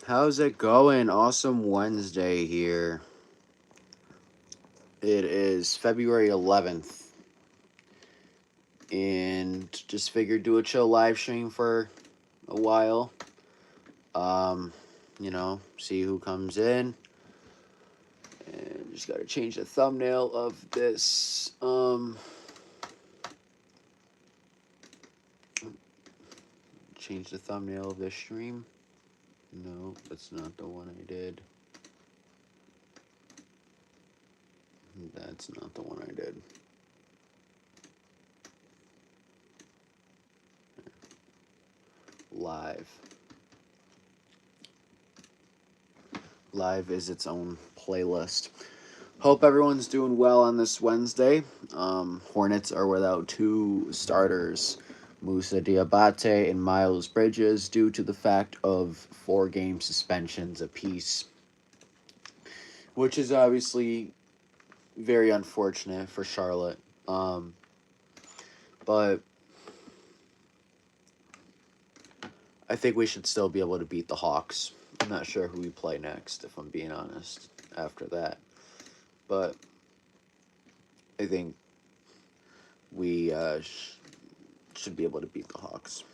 How's it going? Awesome Wednesday here. It is February 11th, and just figured do a chill live stream for a while. Um, see who comes in. And just gotta change the thumbnail of this. Change the thumbnail of this stream. No, that's not the one I did. That's not the one I did. Live. Live is its own playlist. Hope everyone's doing well on this Wednesday. Hornets are without two starters, Musa Diabate and Miles Bridges, due to the fact of 4-game suspensions apiece, which is obviously very unfortunate for Charlotte. But I think we should still be able to beat the Hawks. I'm not sure who we play next, if I'm being honest, after that. But I think we should be able to beat the Hawks.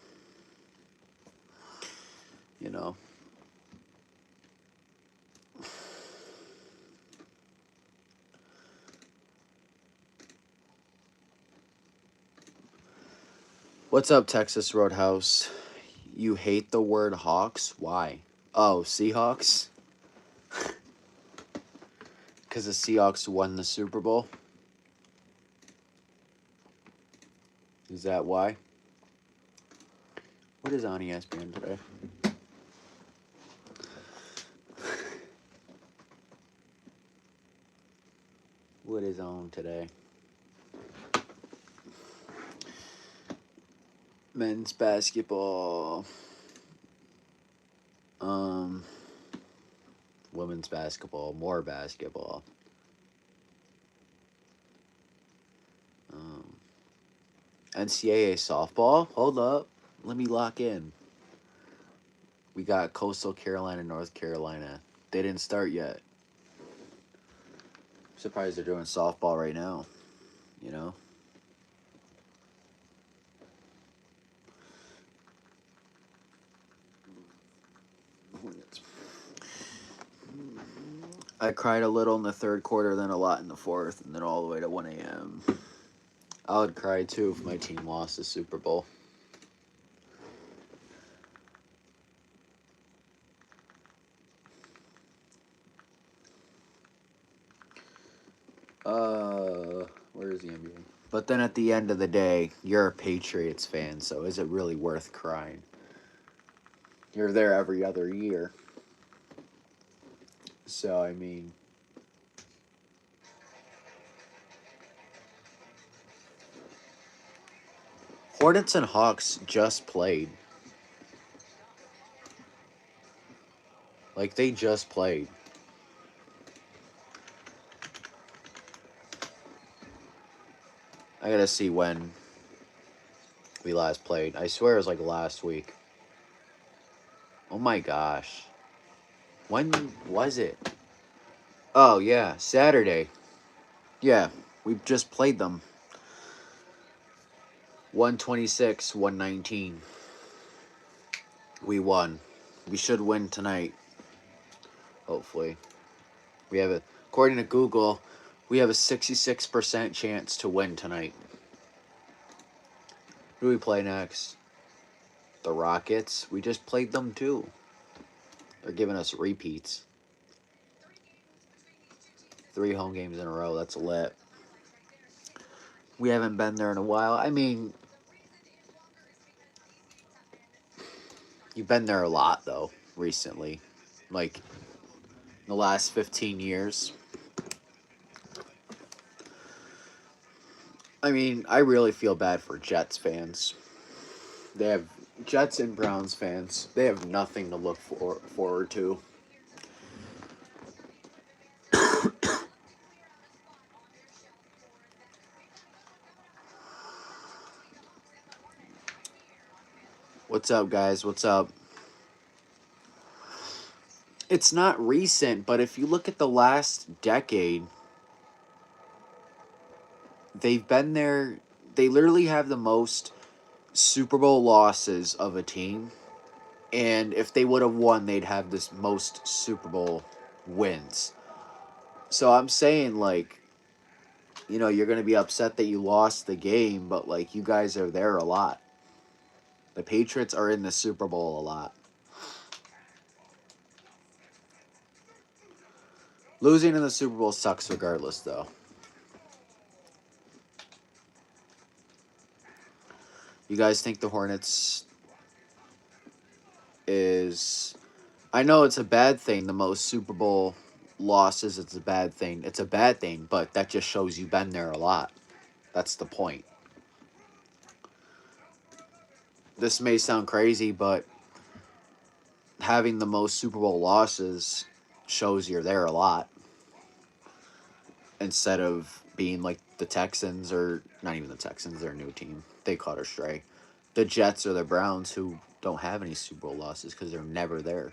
You know. What's up, Texas Roadhouse? You hate the word Hawks? Why? Oh, Seahawks? Because the Seahawks won the Super Bowl? Is that why? What is on ESPN today? What is on today? Men's basketball. Women's basketball. More basketball. NCAA softball? Hold up. Let me lock in. We got Coastal Carolina, North Carolina. They didn't start yet. I'm surprised they're doing softball right now. You know? I cried a little in the third quarter, then a lot in the fourth, and then all the way to 1 a.m. I would cry too if my team lost the Super Bowl. Where is the NBA? But then at the end of the day, you're a Patriots fan, so is it really worth crying? You're there every other year. So, I mean... Hornets and Hawks just played. Like, they just played. I gotta see when we last played. I swear it was like last week. Oh my gosh. When was it? Oh, yeah, Saturday. Yeah, we just played them. 126, 119. We won. We should win tonight. Hopefully. We have according to Google, we have a 66% chance to win tonight. Who do we play next? The Rockets. We just played them too. They're giving us repeats. 3 home games in a row. That's lit. We haven't been there in a while. I mean, you've been there a lot, though, recently. Like, in the last 15 years. I mean, I really feel bad for Jets fans. They have Jets and Browns fans. They have nothing to look forward to. What's up, guys? What's up? It's not recent, but if you look at the last decade, they've been there. They literally have the most Super Bowl losses of a team. And if they would have won, they'd have this most Super Bowl wins. So I'm saying, like, you're going to be upset that you lost the game, but, like, you guys are there a lot. The Patriots are in the Super Bowl a lot. Losing in the Super Bowl sucks regardless, though. You guys think the Hornets is... I know it's a bad thing, the most Super Bowl losses, it's a bad thing. It's a bad thing, but that just shows you've been there a lot. That's the point. This may sound crazy, but having the most Super Bowl losses shows you're there a lot. Instead of being like the Texans, or not even the Texans, they're a new team. They caught a stray. The Jets or the Browns, who don't have any Super Bowl losses because they're never there.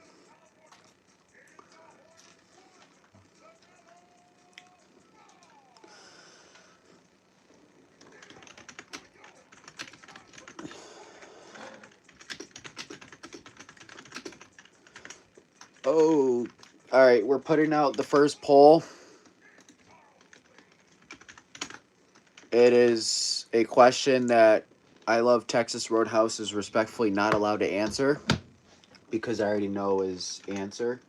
Oh, all right. We're putting out the first poll. It is a question that I Love Texas Roadhouse is respectfully not allowed to answer because I already know his answer.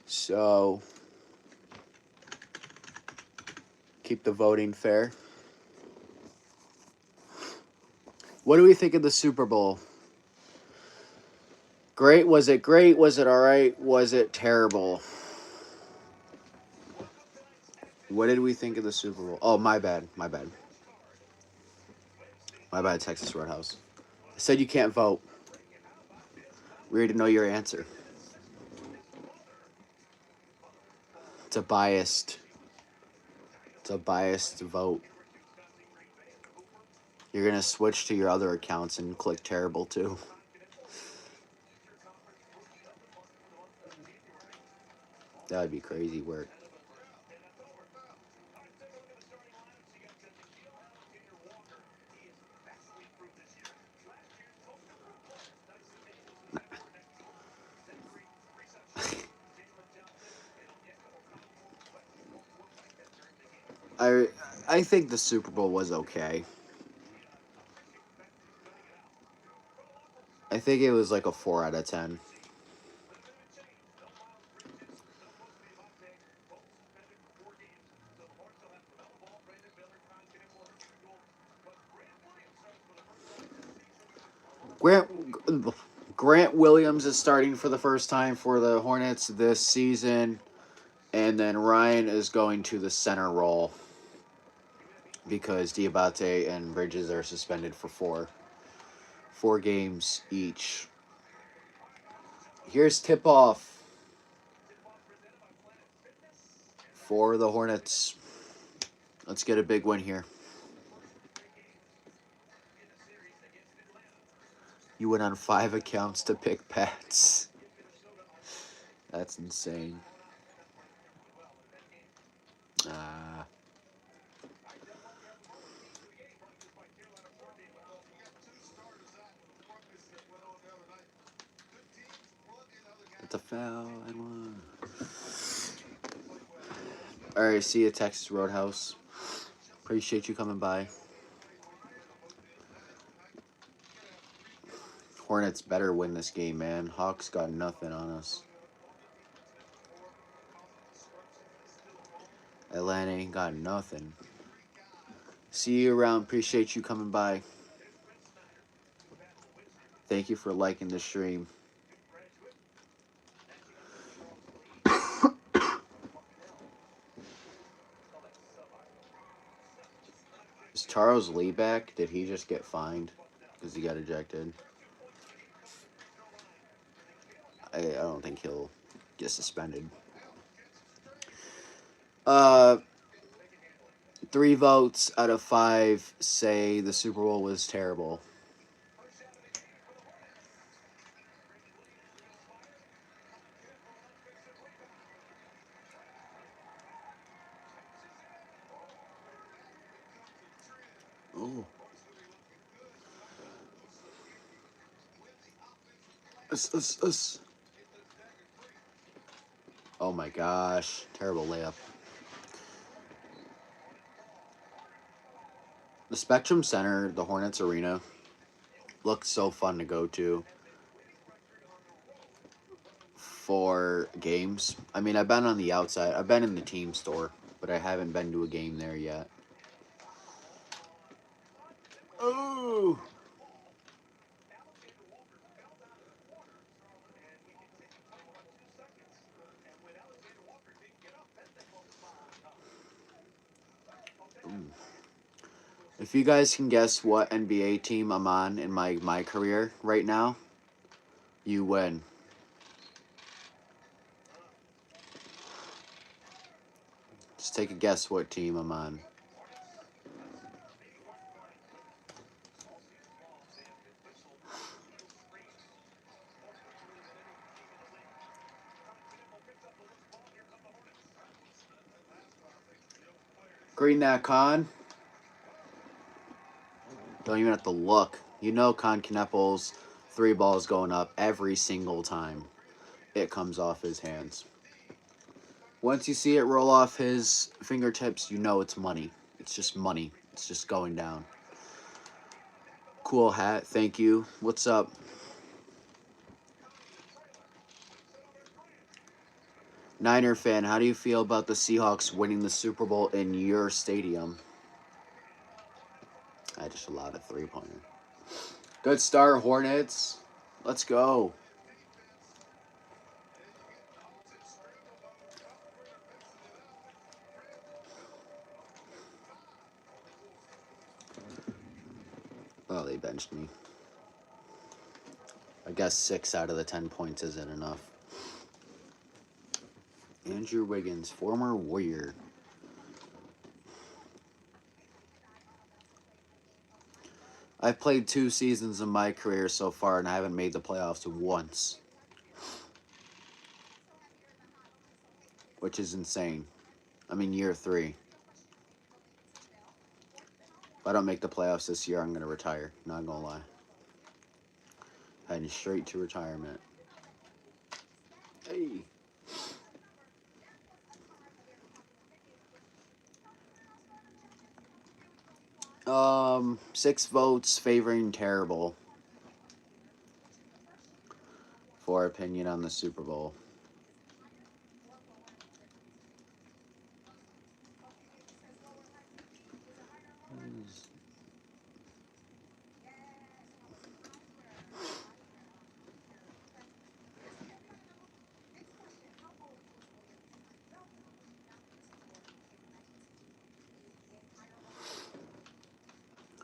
So, keep the voting fair. What do we think of the Super Bowl? Great? Was it great? Was it all right? Was it terrible? What did we think of the Super Bowl? Oh, my bad. My bad. My bad, Texas Roadhouse. I said you can't vote. We already know your answer. It's a biased vote. You're going to switch to your other accounts and click terrible too. That would be crazy work. I think the Super Bowl was okay. I think it was like a 4 out of 10. Grant Williams is starting for the first time for the Hornets this season, and then Ryan is going to the center role because Diabate and Bridges are suspended for four games each. Here's tip-off for the Hornets. Let's get a big win here. You went on 5 accounts to pick Pats. That's insane. It's a foul and one. Alright, see you, Texas Roadhouse. Appreciate you coming by. Hornets better win this game, man. Hawks got nothing on us. Atlanta ain't got nothing. See you around. Appreciate you coming by. Thank you for liking the stream. Is Charles Lee back? Did he just get fined because he got ejected? I don't think he'll get suspended. 3 votes out of 5 say the Super Bowl was terrible. Oh my gosh. Terrible layup. The Spectrum Center, the Hornets Arena, looks so fun to go to for games. I mean, I've been on the outside. I've been in the team store, but I haven't been to a game there yet. Oh! If you guys can guess what NBA team I'm on in my career right now, you win. Just take a guess what team I'm on. Green that con. Don't even have to look. You know Con Knepel's 3 balls going up every single time it comes off his hands. Once you see it roll off his fingertips, you know it's money. It's just money. It's just going down. Cool hat. Thank you. What's up? Niner fan, how do you feel about the Seahawks winning the Super Bowl in your stadium? I just allowed a 3-pointer. Good start, Hornets. Let's go. Oh, they benched me. I guess 6 out of the 10 points isn't enough. Andrew Wiggins, former Warrior. I've played 2 seasons in my career so far, and I haven't made the playoffs once. Which is insane. I'm in year 3. If I don't make the playoffs this year, I'm going to retire. Not going to lie. Heading straight to retirement. Hey. 6 votes favoring terrible for opinion on the Super Bowl.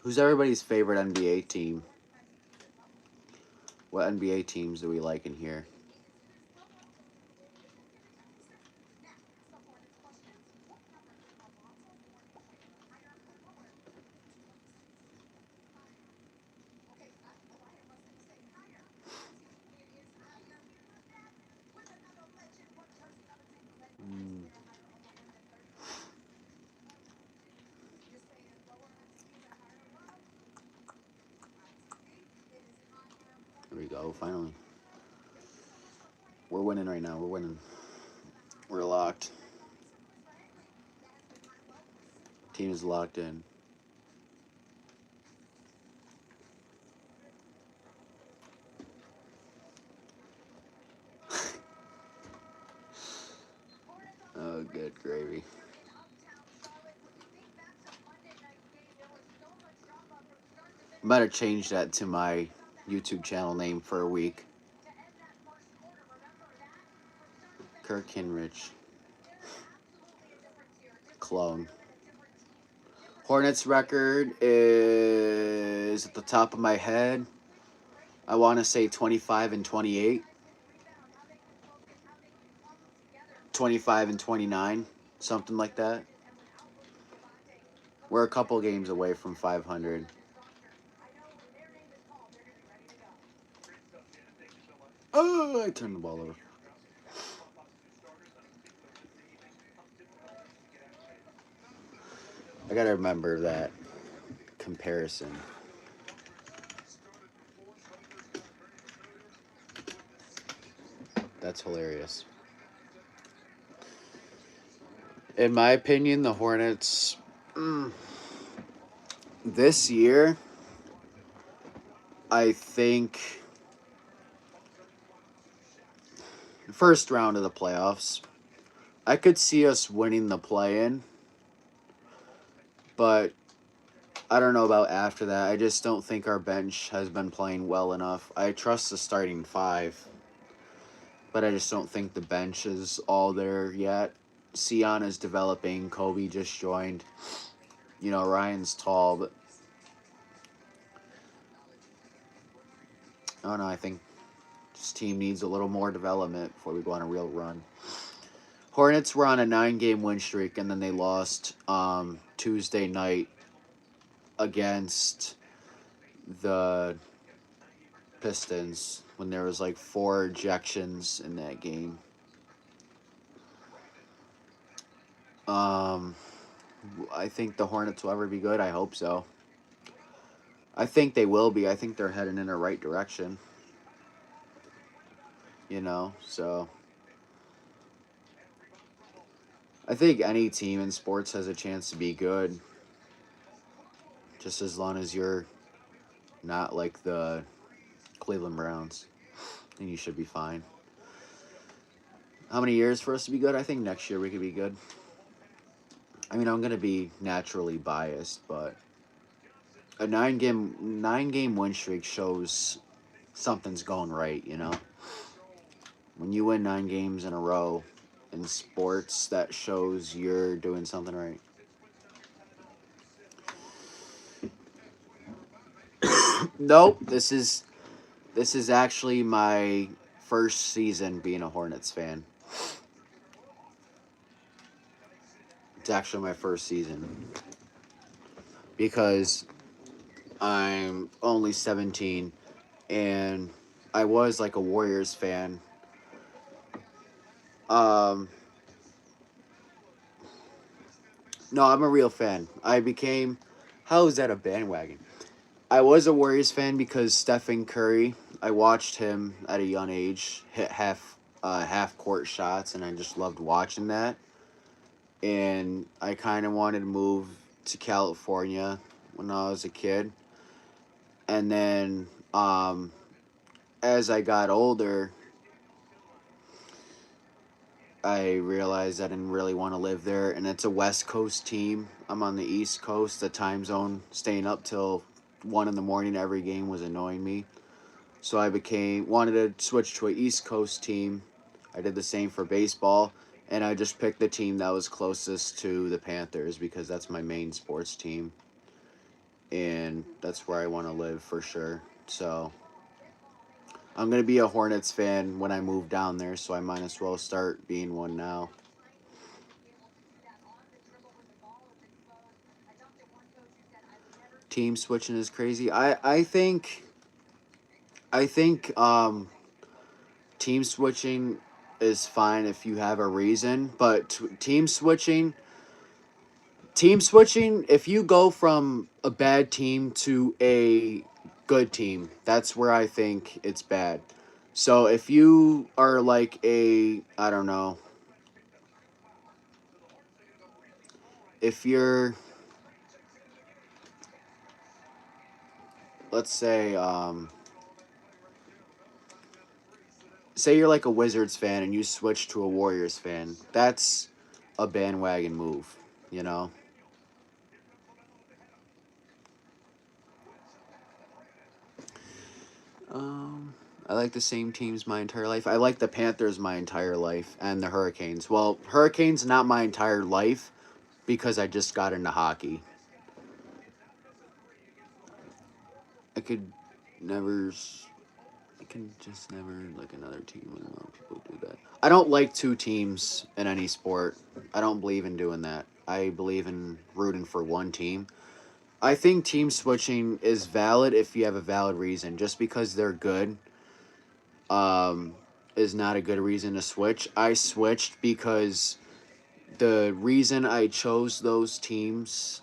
Who's everybody's favorite NBA team? What NBA teams do we like in here? There we go, finally. We're winning right now. We're winning. We're locked. Team is locked in. Oh, good gravy. I better change that to my YouTube channel name for a week. Kirk Hinrich. Clone. Hornets record is at the top of my head. I want to say 25-28. 25-29. Something like that. We're a couple games away from 500. Oh, I turned the ball over. I gotta remember that comparison. That's hilarious. In my opinion, the Hornets this year, I think first round of the playoffs. I could see us winning the play-in, but I don't know about after that. I just don't think our bench has been playing well enough. I trust the starting five, but I just don't think the bench is all there yet. Sion is developing. Kobe just joined. You know, Ryan's tall, but I don't know. I think this team needs a little more development before we go on a real run. Hornets were on a 9-game win streak, and then they lost Tuesday night against the Pistons when there was like 4 ejections in that game. I think the Hornets will ever be good. I hope so. I think they will be. I think they're heading in the right direction. You know, so I think any team in sports has a chance to be good, just as long as you're not like the Cleveland Browns, then you should be fine. How many years for us to be good? I think next year we could be good. I mean, I'm gonna be naturally biased, but a nine game win streak shows something's going right. You know, when you win 9 games in a row in sports, that shows you're doing something right. Nope, this is actually my first season being a Hornets fan. It's actually my first season because I'm only 17 and I was like a Warriors fan. Um, no, I'm a real fan. How is that a bandwagon? I was a Warriors fan because Stephen Curry. I watched him at a young age hit half court shots, and I just loved watching that. And I kind of wanted to move to California when I was a kid, and then as I got older, I realized I didn't really want to live there, and it's a West Coast team. I'm on the East Coast. The time zone, staying up till 1 in the morning every game was annoying me. So I wanted to switch to an East Coast team. I did the same for baseball, and I just picked the team that was closest to the Panthers because that's my main sports team, and that's where I want to live for sure. So I'm going to be a Hornets fan when I move down there, so I might as well start being one now. Team switching is crazy. I think team switching is fine if you have a reason, but team switching, if you go from a bad team to a good team, that's where I think it's bad. So if you are like I don't know, if you're, let's say you're like a Wizards fan and you switch to a Warriors fan, that's a bandwagon move, you know? I like the same teams my entire life. I like the Panthers my entire life and the Hurricanes. Well, Hurricanes not my entire life because I just got into hockey. I could never. I can just never like another team. I don't know people do that. I don't like 2 teams in any sport. I don't believe in doing that. I believe in rooting for one team. I think team switching is valid if you have a valid reason. Just because they're good, um, is not a good reason to switch. I switched because the reason I chose those teams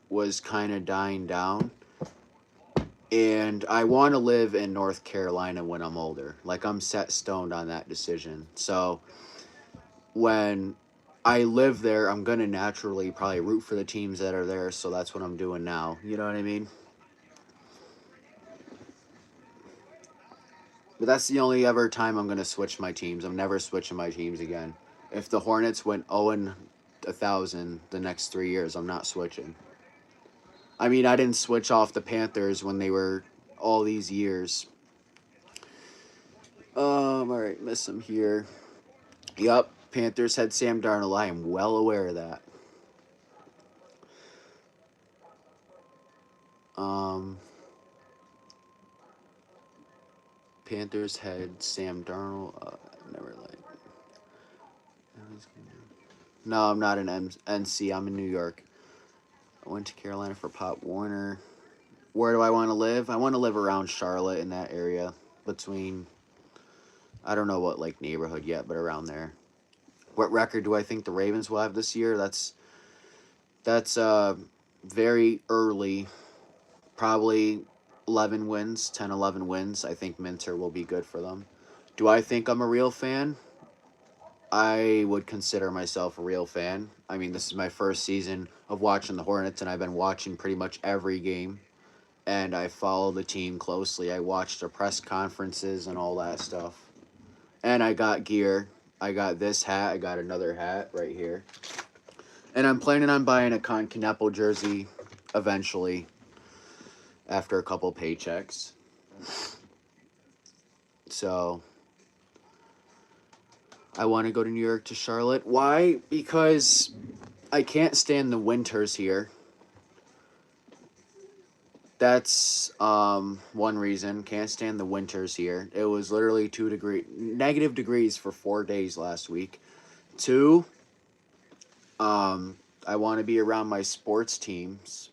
was kind of dying down, And I want to live in North Carolina when I'm older. Like, I'm set stoned on that decision. So when I live there, I'm going to naturally probably root for the teams that are there. So that's what I'm doing now. You know what I mean? But that's the only ever time I'm going to switch my teams. I'm never switching my teams again. If the Hornets went 0-1,000 the next 3 years, I'm not switching. I mean, I didn't switch off the Panthers when they were all these years. All right, miss him here. Yup, Panthers had Sam Darnold. I am well aware of that. Panthers had Sam Darnold. Never like. No, I'm not an NC. I'm in New York. I went to Carolina for Pop Warner. Where do I want to live? I want to live around Charlotte in that area between. I don't know what like neighborhood yet, but around there. What record do I think the Ravens will have this year? That's very early. Probably 11 wins, 10, 11 wins. I think Minter will be good for them. Do I think I'm a real fan? I would consider myself a real fan. I mean, this is my first season of watching the Hornets, and I've been watching pretty much every game. And I follow the team closely. I watched their press conferences and all that stuff. And I got gear. I got this hat. I got another hat right here. And I'm planning on buying a Con Kneppel jersey eventually after a couple paychecks. So I want to go to New York to Charlotte. Why? Because I can't stand the winters here. That's one reason. Can't stand the winters here. It was literally negative degrees for 4 days last week. 2, I want to be around my sports teams.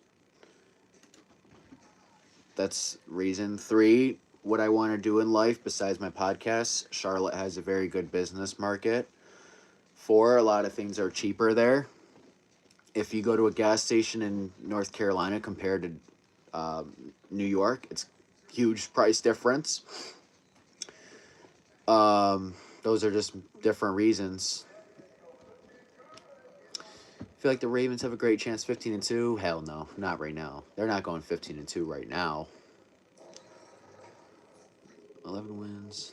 That's reason. 3, what I want to do in life besides my podcast. Charlotte has a very good business market. 4, a lot of things are cheaper there. If you go to a gas station in North Carolina compared to New York, it's huge price difference. Those are just different reasons. I feel like the Ravens have a great chance 15-2. Hell no, not right now. They're not going 15-2 right now. 11 wins.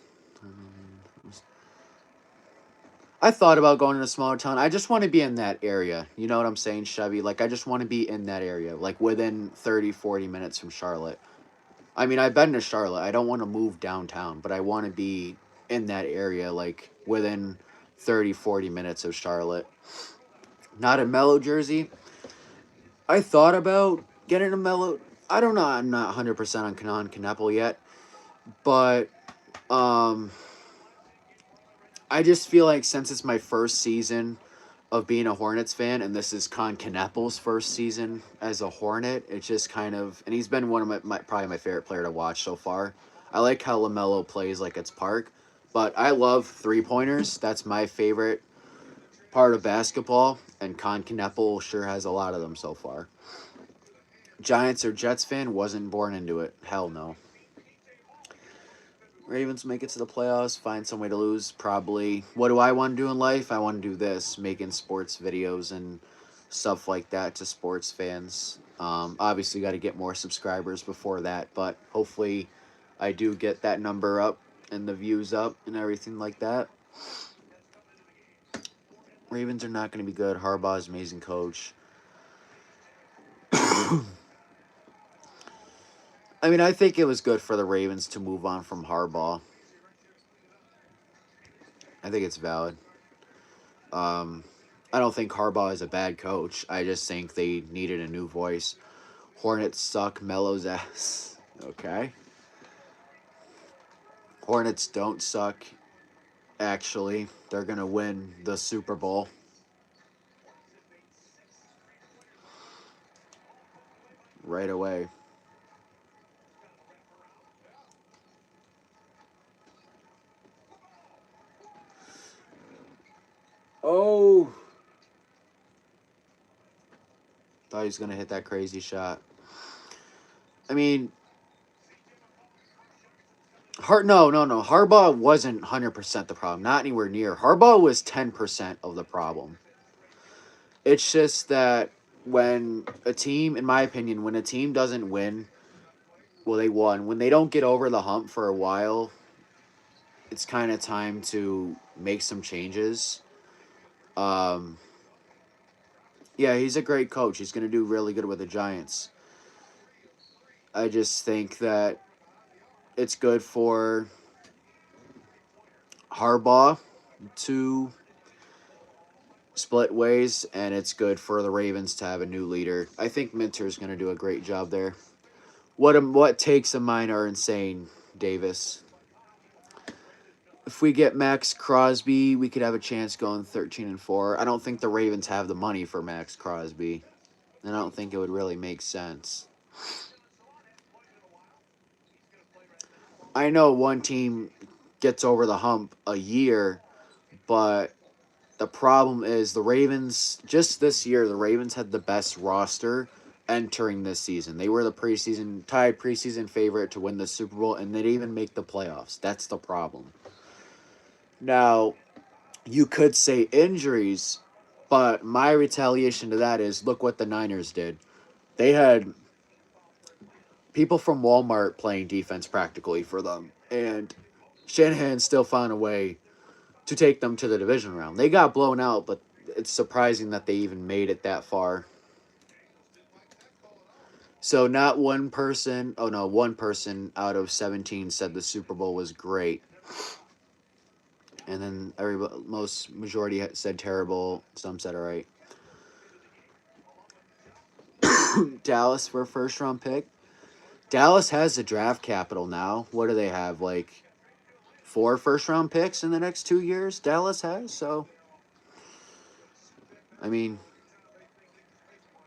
I thought about going to a smaller town. I just want to be in that area. You know what I'm saying, Chevy? Like, I just want to be in that area, like within 30, 40 minutes from Charlotte. I mean, I've been to Charlotte. I don't want to move downtown, but I want to be in that area, like within 30, 40 minutes of Charlotte. Not a Mellow jersey. I thought about getting a Mellow. I don't know. I'm not 100% on Kanan Kneppel yet, but I just feel like since it's my first season of being a Hornets fan, and this is Con Kneppel's first season as a Hornet, it's just kind of, and he's been one of my probably my favorite player to watch so far. I like how LaMelo plays like it's Park, but I love 3-pointers. That's my favorite part of basketball, and Con Kneppel sure has a lot of them so far. Giants or Jets fan, wasn't born into it. Hell no. Ravens make it to the playoffs, find some way to lose, probably. What do I want to do in life? I want to do this, making sports videos and stuff like that to sports fans. Obviously, got to get more subscribers before that, but hopefully I do get that number up and the views up and everything like that. Ravens are not going to be good. Harbaugh's amazing coach. I mean, I think it was good for the Ravens to move on from Harbaugh. I think it's valid. I don't think Harbaugh is a bad coach. I just think they needed a new voice. Hornets suck. Mello's ass. Okay. Hornets don't suck. Actually, they're going to win the Super Bowl. Right away. Oh. Thought he was going to hit that crazy shot. I mean, No. Harbaugh wasn't 100% the problem. Not anywhere near. Harbaugh was 10% of the problem. It's just that when a team, in my opinion, when a team doesn't win, well, they won. When they don't get over the hump for a while, it's kind of time to make some changes. Um, yeah, he's a great coach. He's going to do really good with the Giants. I just think that it's good for Harbaugh to split ways, and it's good for the Ravens to have a new leader. I think Minter's going to do a great job there. What takes of mine are insane, Davis. If we get Max Crosby, we could have a chance going 13-4. I don't think the Ravens have the money for Max Crosby, and I don't think it would really make sense. I know one team gets over the hump a year, but the problem is the Ravens, just this year, the Ravens had the best roster entering this season. They were the tied preseason favorite to win the Super Bowl, and they didn't even make the playoffs. That's the problem. Now, you could say injuries, but my retaliation to that is look what the Niners did. They had people from Walmart playing defense practically for them, and Shanahan still found a way to take them to the division round. They got blown out, but it's surprising that they even made it that far. So not one person, one person out of 17 said the Super Bowl was great. And then majority said terrible, some said all right. Dallas for a first round pick. Dallas has the draft capital now. What do they have? Like 4 first round picks in the next 2 years? Dallas has. So, I mean,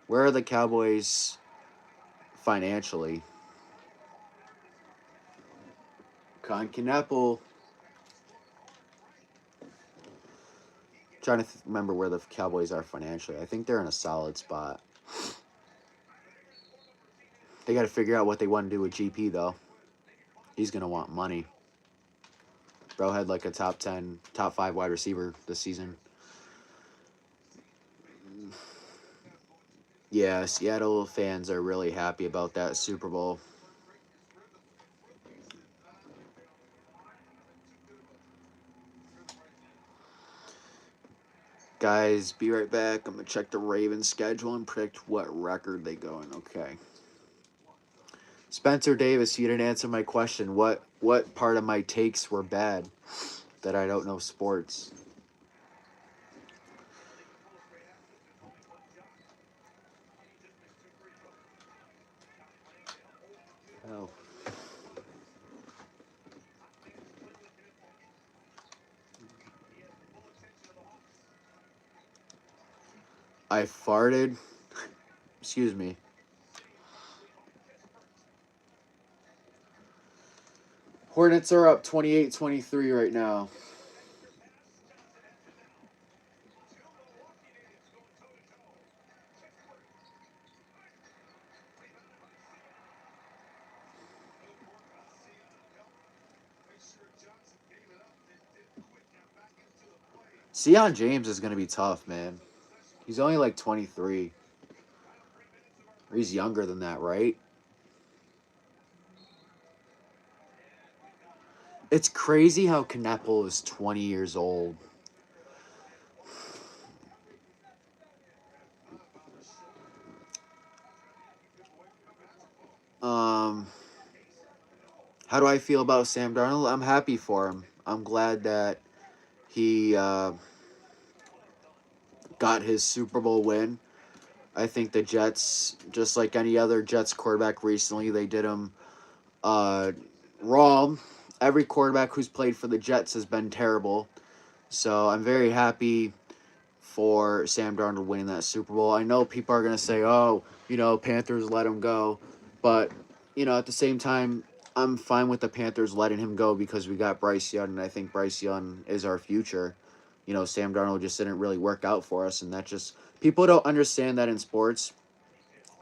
where are the Cowboys financially? Concanapple. Trying to remember where the Cowboys are financially. I think they're in a solid spot. They got to figure out what they want to do with GP, though. He's going to want money. Bro had like a top 10, top 5 wide receiver this season. Yeah, Seattle fans are really happy about that Super Bowl. Guys, be right back. I'm going to check the Ravens schedule and predict what record they go in. Okay. Spencer Davis, you didn't answer my question. What part of my takes were bad that I don't know sports? Oh. I farted. Excuse me. Hornets are up 28-23 right now. Sion James is going to be tough, man. He's only like 23. Or he's younger than that, right? It's crazy how Knepel is 20 years old. How do I feel about Sam Darnold? I'm happy for him. I'm glad that he got his Super Bowl win. I think the Jets, just like any other Jets quarterback recently, they did him wrong. Every quarterback who's played for the Jets has been terrible. So I'm very happy for Sam Darnold winning that Super Bowl. I know people are going to say, oh, Panthers let him go. But, at the same time, I'm fine with the Panthers letting him go because we got Bryce Young, and I think Bryce Young is our future. Sam Darnold just didn't really work out for us, and that just people don't understand that in sports.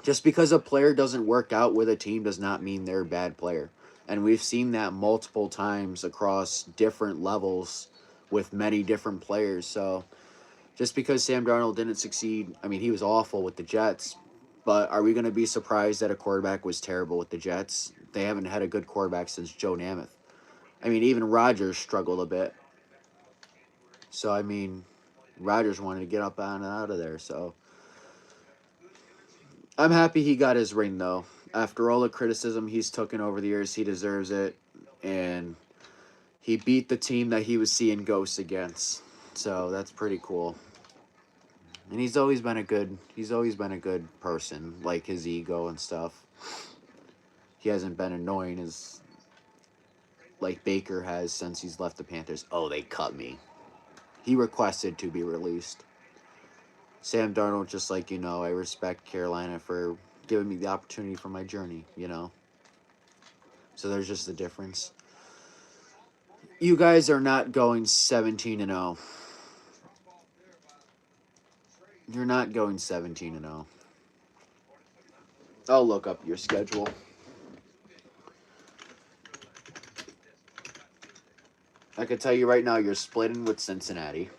Just because a player doesn't work out with a team does not mean they're a bad player. And we've seen that multiple times across different levels with many different players. So just because Sam Darnold didn't succeed, I mean, he was awful with the Jets. But are we going to be surprised that a quarterback was terrible with the Jets? They haven't had a good quarterback since Joe Namath. I mean, even Rodgers struggled a bit. So, I mean, Rodgers wanted to get up on and out of there. So, I'm happy he got his ring, though. After all the criticism he's taken over the years, he deserves it. And he beat the team that he was seeing ghosts against. So, that's pretty cool. And he's always been a good person, like his ego and stuff. He hasn't been annoying as like Baker has since he's left the Panthers. Oh, they cut me. He requested to be released. Sam Darnold, just like, I respect Carolina for giving me the opportunity for my journey, So there's just the difference. You guys are not going 17-0. You're not going 17-0. I'll look up your schedule. I can tell you right now, you're splitting with Cincinnati.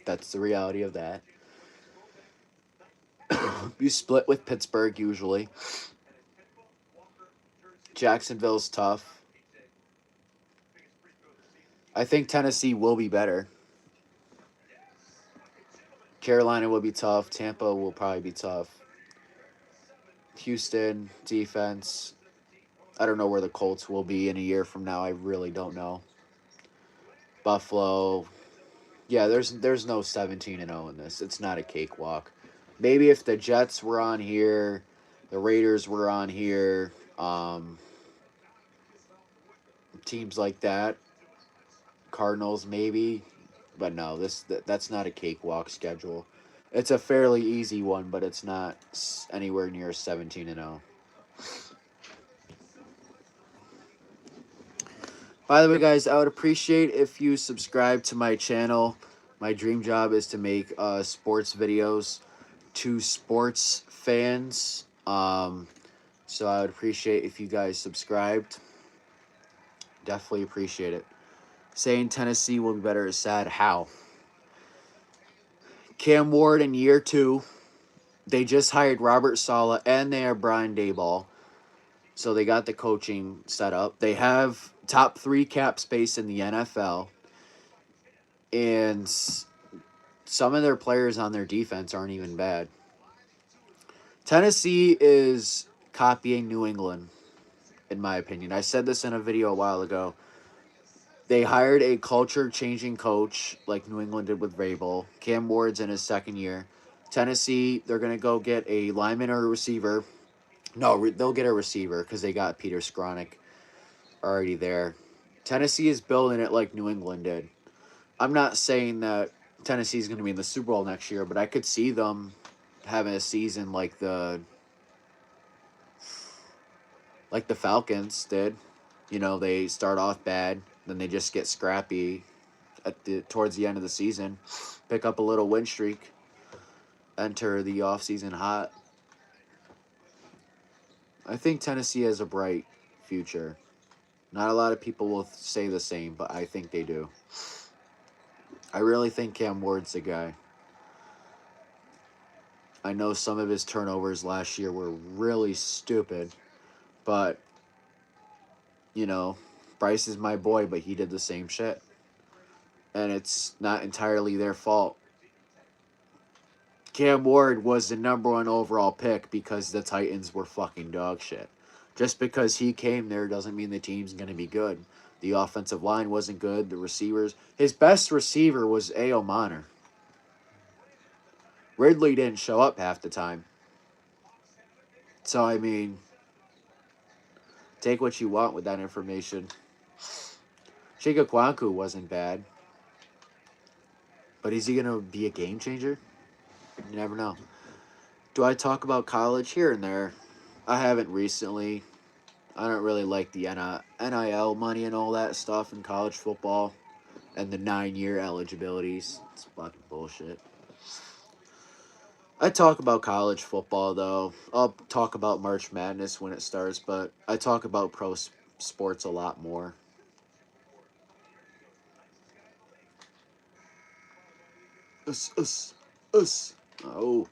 That's the reality of that. You split with Pittsburgh usually. Jacksonville's tough. I think Tennessee will be better. Carolina will be tough. Tampa will probably be tough. Houston, defense. I don't know where the Colts will be in a year from now. I really don't know. Buffalo. Yeah, there's no 17-0 in this. It's not a cakewalk. Maybe if the Jets were on here, the Raiders were on here, teams like that, Cardinals maybe, but no, that's not a cakewalk schedule. It's a fairly easy one, but it's not anywhere near 17-0. By the way, guys, I would appreciate if you subscribe to my channel. My dream job is to make sports videos to sports fans. So I would appreciate if you guys subscribed. Definitely appreciate it. Saying Tennessee will be better is sad. How? Cam Ward in year 2. They just hired Robert Saleh and they have Brian Daboll. So they got the coaching set up. They have top 3 cap space in the NFL. And some of their players on their defense aren't even bad. Tennessee is copying New England, in my opinion. I said this in a video a while ago. They hired a culture-changing coach like New England did with Vrabel. Cam Ward's in his 2nd year. Tennessee, they're going to go get a lineman or a receiver. No, they'll get a receiver because they got Peter Skronik already there. Tennessee is building it like New England did. I'm not saying that Tennessee's going to be in the Super Bowl next year, but I could see them having a season like the Falcons did. They start off bad, then they just get scrappy towards the end of the season, pick up a little win streak, enter the offseason hot. I think Tennessee has a bright future. Not a lot of people will say the same, but I think they do. I really think Cam Ward's the guy. I know some of his turnovers last year were really stupid, but, Bryce is my boy, but he did the same shit. And it's not entirely their fault. Cam Ward was the number 1 overall pick because the Titans were fucking dog shit. Just because he came there doesn't mean the team's going to be good. The offensive line wasn't good. The receivers. His best receiver was A.O. Monner. Ridley didn't show up half the time. So, I mean, take what you want with that information. Chigakwanku wasn't bad. But is he going to be a game changer? You never know. Do I talk about college here and there? I haven't recently. I don't really like the NIL money and all that stuff in college football. And the 9-year eligibilities. It's fucking bullshit. I talk about college football, though. I'll talk about March Madness when it starts, but I talk about sports a lot more. Us, us, us. Oh,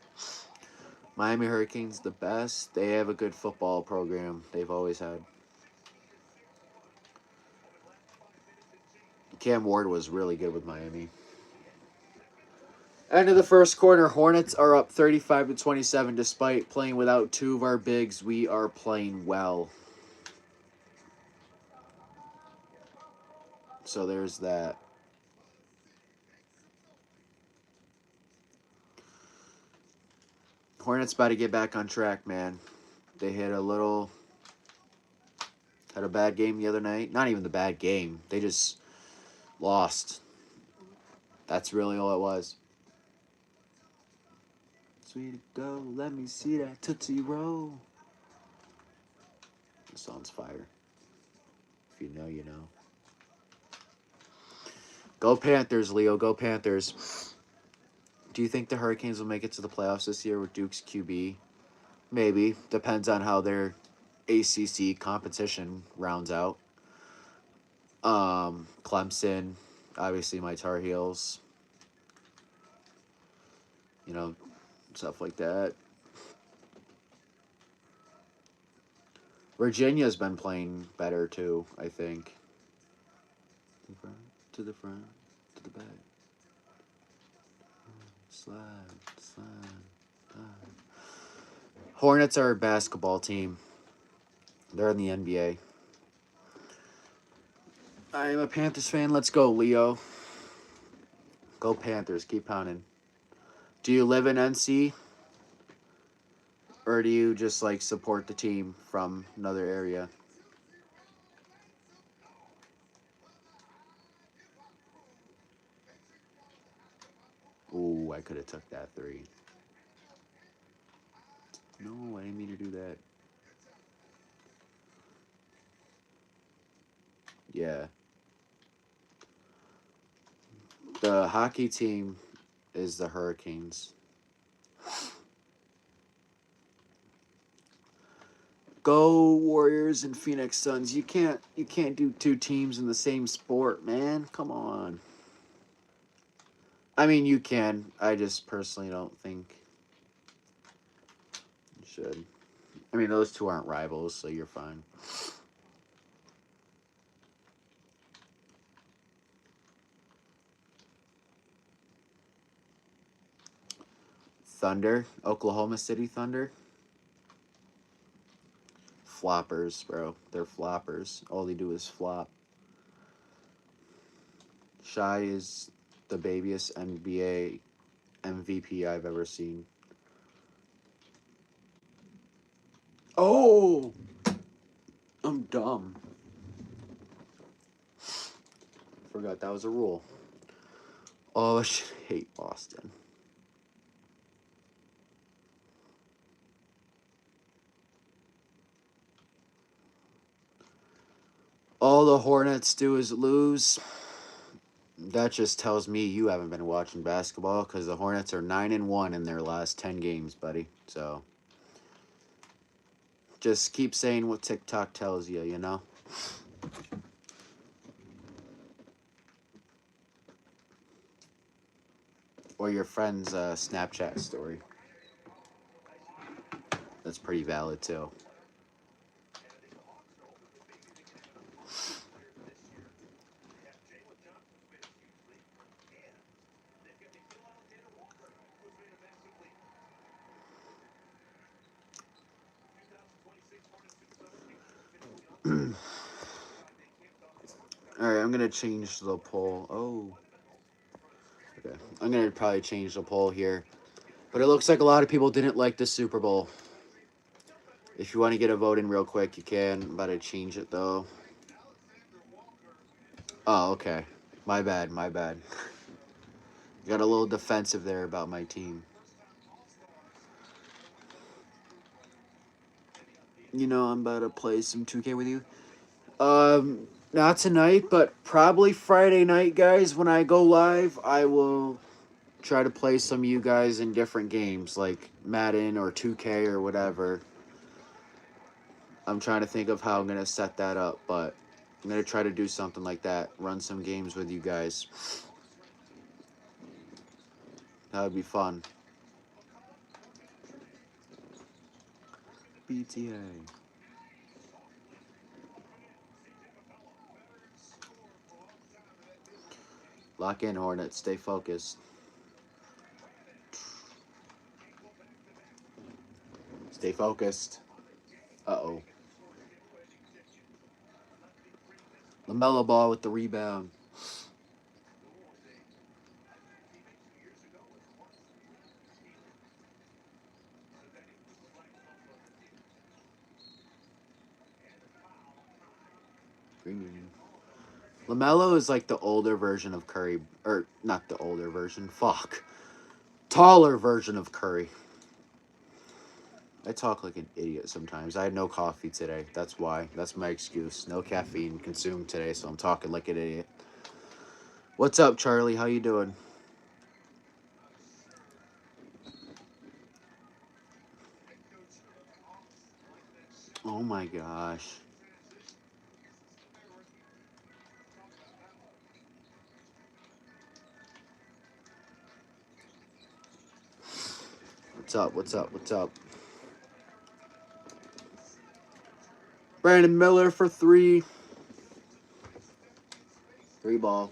Miami Hurricanes, the best. They have a good football program. They've always had. Cam Ward was really good with Miami. End of the first quarter, Hornets are up 35-27. Despite playing without two of our bigs, we are playing well. So there's that. Hornets about to get back on track, man. They had a bad game the other night. Not even the bad game. They just lost. That's really all it was. Sweet go, let me see that Tootsie Roll. The song's fire. If you know, you know. Go Panthers, Leo. Go Panthers. Do you think the Hurricanes will make it to the playoffs this year with Duke's QB? Maybe. Depends on how their ACC competition rounds out. Clemson, obviously my Tar Heels. You know, stuff like that. Virginia's been playing better too, I think. To the front, to the back. Slide, slide. Hornets are a basketball team. They're in the NBA. I'm a Panthers fan. Let's go, Leo. Go Panthers. Keep pounding. Do you live in NC? Or do you just like support the team from another area? Ooh, I could have took that three. No, I didn't mean to do that. Yeah. The hockey team is the Hurricanes. Go Warriors and Phoenix Suns. You can't do two teams in the same sport, man. Come on. I mean, you can. I just personally don't think you should. I mean, those two aren't rivals, so you're fine. Thunder, Oklahoma City Thunder. Floppers, bro. They're floppers. All they do is flop. Shy is the babiest NBA MVP I've ever seen. Oh! I'm dumb. Forgot that was a rule. Oh, I should hate Boston. All the Hornets do is lose. That just tells me you haven't been watching basketball because the Hornets are 9-1 in their last 10 games, buddy. So just keep saying what TikTok tells you, you know? Or your friend's Snapchat story. That's pretty valid, too. Alright, I'm going to change the poll. Oh. Okay. I'm going to probably change the poll here. But it looks like a lot of people didn't like the Super Bowl. If you want to get a vote in real quick, you can. I'm about to change it, though. Oh, okay. My bad, my bad. Got a little defensive there about my team. You know, I'm about to play some 2K with you. Not tonight, but probably Friday night, guys. When I go live, I will try to play some of you guys in different games like Madden or 2K or whatever. I'm trying to think of how I'm going to set that up, but I'm going to try to do something like that. Run some games with you guys. That would be fun. BTA. Lock in, Hornets. Stay focused. Stay focused. Uh-oh. LaMelo Ball with the rebound. LaMelo is like the older version of Curry. Or, not the older version. Fuck. Taller version of Curry. I talk like an idiot sometimes. I had no coffee today. That's why. That's my excuse. No caffeine consumed today, so I'm talking like an idiot. What's up, Charlie? How you doing? Oh my gosh. What's up? What's up? What's up? Brandon Miller for 3. 3 ball.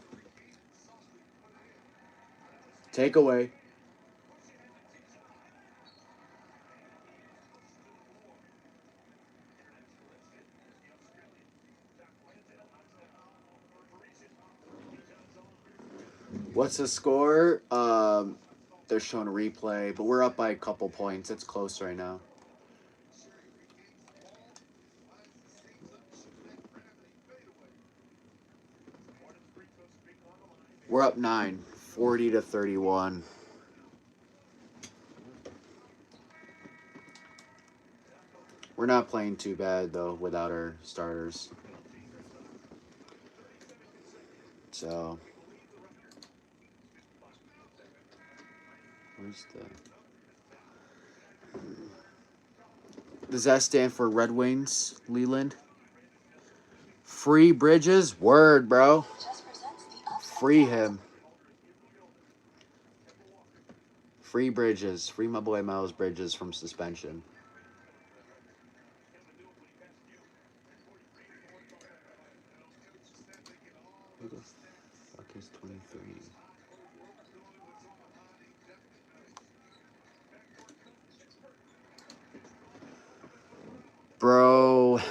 Take away. What's the score? They're showing a replay, but we're up by a couple points. It's close right now. We're up 9, 40-31. We're not playing too bad, though, without our starters. So, where's the... Does that stand for Red Wings, Leland? Free Bridges? Word, bro. Free him. Free Bridges. Free my boy Miles Bridges from suspension. Who the fuck is 23? Bro,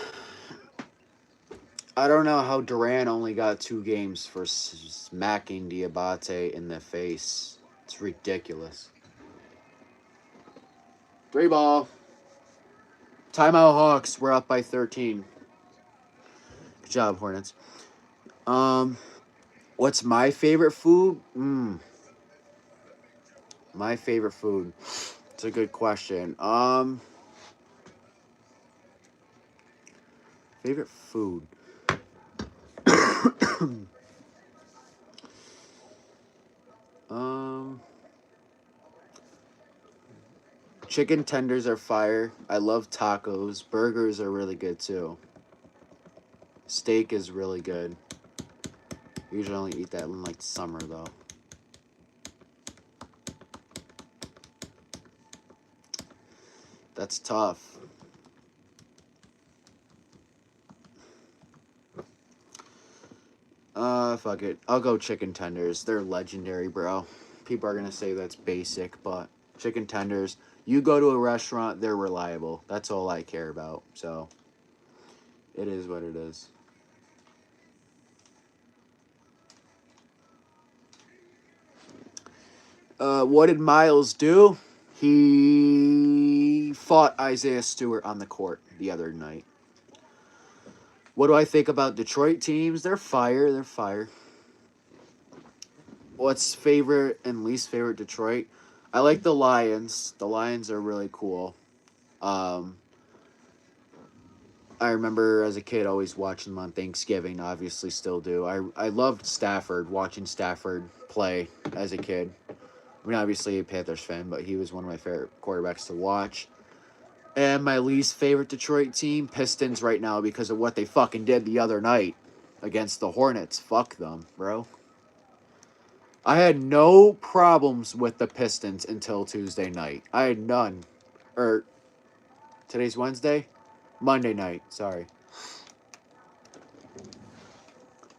I don't know how Durant only got 2 games for smacking Diabate in the face. It's ridiculous. 3 ball. Timeout Hawks. We're up by 13. Good job, Hornets. What's my favorite food? My favorite food. It's a good question. Favorite food. Chicken tenders are fire. I love tacos. Burgers are really good too. Steak is really good. Usually only eat that in like summer though. That's tough. Fuck it. I'll go chicken tenders. They're legendary, bro. People are gonna say that's basic, but chicken tenders. You go to a restaurant, they're reliable. That's all I care about. So, it is what it is. What did Miles do? He fought Isaiah Stewart on the court the other night. What do I think about Detroit teams? They're fire. They're fire. What's favorite and least favorite Detroit? I like the Lions. The Lions are really cool. I remember as a kid always watching them on Thanksgiving. Obviously, still do. I loved Stafford. Watching Stafford play as a kid I mean, obviously a Panthers fan, but he was one of my favorite quarterbacks to watch. And my least favorite Detroit team, Pistons, right now because of what they fucking did the other night against the Hornets. Fuck them, bro. I had no problems with the Pistons until Tuesday night. I had none. Or, today's Wednesday? Monday night, sorry.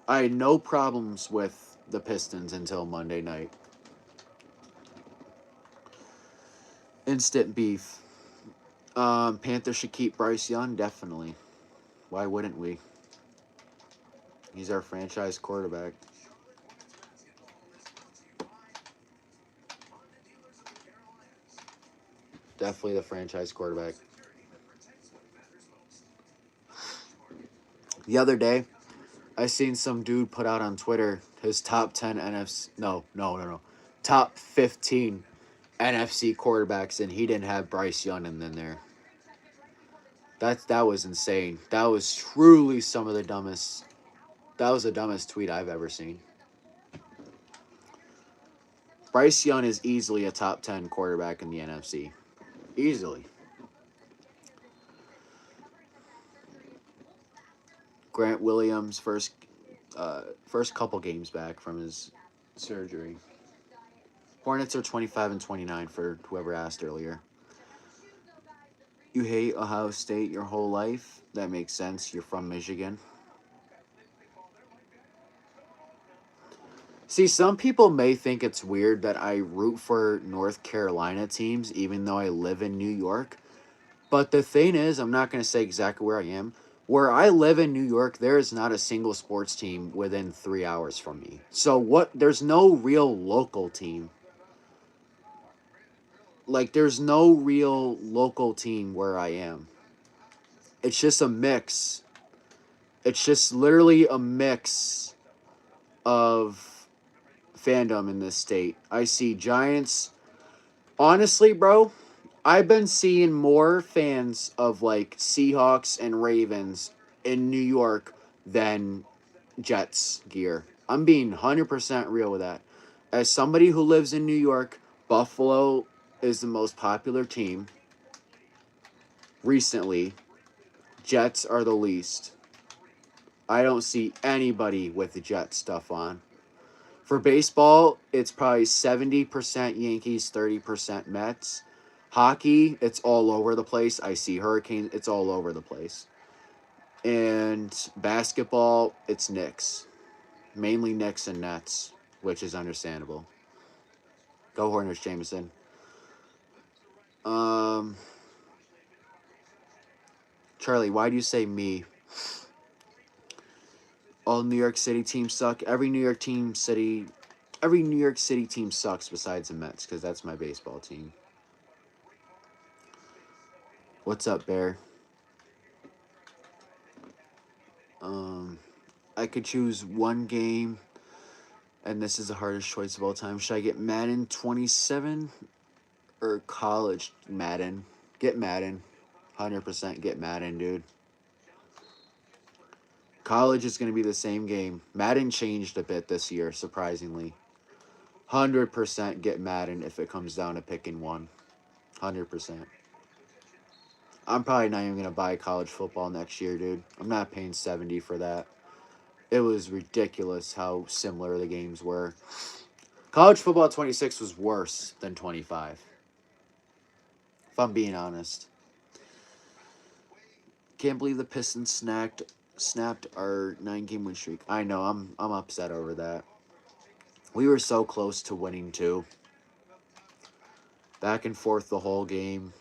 I had no problems with the Pistons until Monday night. Instant beef. Panthers should keep Bryce Young, definitely. Why wouldn't we? He's our franchise quarterback. Definitely the franchise quarterback. The other day, I seen some dude put out on Twitter his top 10 NFC... No. Top 15 NFC quarterbacks, and he didn't have Bryce Young in there. That was insane. That was truly some of the dumbest... That was the dumbest tweet I've ever seen. Bryce Young is easily a top 10 quarterback in the NFC. Easily. Grant Williams, first couple games back from his surgery. Hornets are 25-29 for whoever asked earlier. You hate Ohio State your whole life? That makes sense. You're from Michigan. See, some people may think it's weird that I root for North Carolina teams even though I live in New York. But the thing is, I'm not going to say exactly where I am. Where I live in New York, there is not a single sports team within 3 hours from me. So there's no real local team. Like, there's no real local team where I am. It's just a mix. It's just literally a mix of fandom in this state. I see Giants. Honestly, bro, I've been seeing more fans of, like, Seahawks and Ravens in New York than Jets gear. I'm being 100% real with that. As somebody who lives in New York, Buffalo is the most popular team. Recently, Jets are the least. I don't see anybody with the Jet stuff on. For baseball, it's probably 70% Yankees, 30% Mets. Hockey, it's all over the place. I see Hurricanes, it's all over the place. And basketball, it's Knicks. Mainly Knicks and Nets, which is understandable. Go Hornets, Jameson. Charlie, why do you say me? All New York City teams suck. Every New York City team sucks besides the Mets, because that's my baseball team. What's up, Bear? I could choose one game, and this is the hardest choice of all time. Should I get Madden 27 or college Madden? Get Madden. 100% get Madden, dude. College is going to be the same game. Madden changed a bit this year, surprisingly. 100% get Madden if it comes down to picking one. 100%. I'm probably not even going to buy college football next year, dude. I'm not paying $70 for that. It was ridiculous how similar the games were. College football 26 was worse than 25. If I'm being honest. Can't believe the Pistons snapped our 9-game win streak. I know, I'm upset over that. We were so close to winning too. Back and forth the whole game.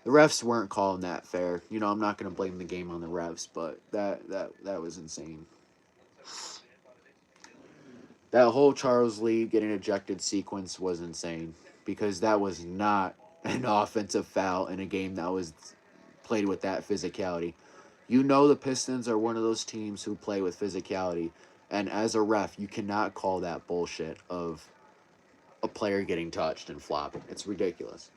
The refs weren't calling that fair. You know, I'm not going to blame the game on the refs, but that was insane. That whole Charles Lee getting ejected sequence was insane because that was not an offensive foul in a game that was played with that physicality. You know the Pistons are one of those teams who play with physicality, and as a ref, you cannot call that bullshit of a player getting touched and flopping. It's ridiculous.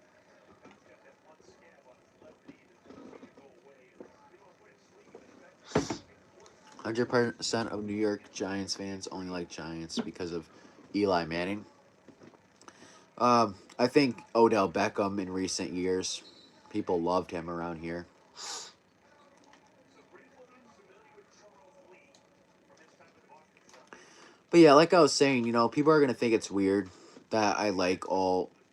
100% of New York Giants fans only like Giants because of Eli Manning. I think Odell Beckham in recent years, people loved him around here. But yeah, like I was saying, people are gonna think it's weird that I like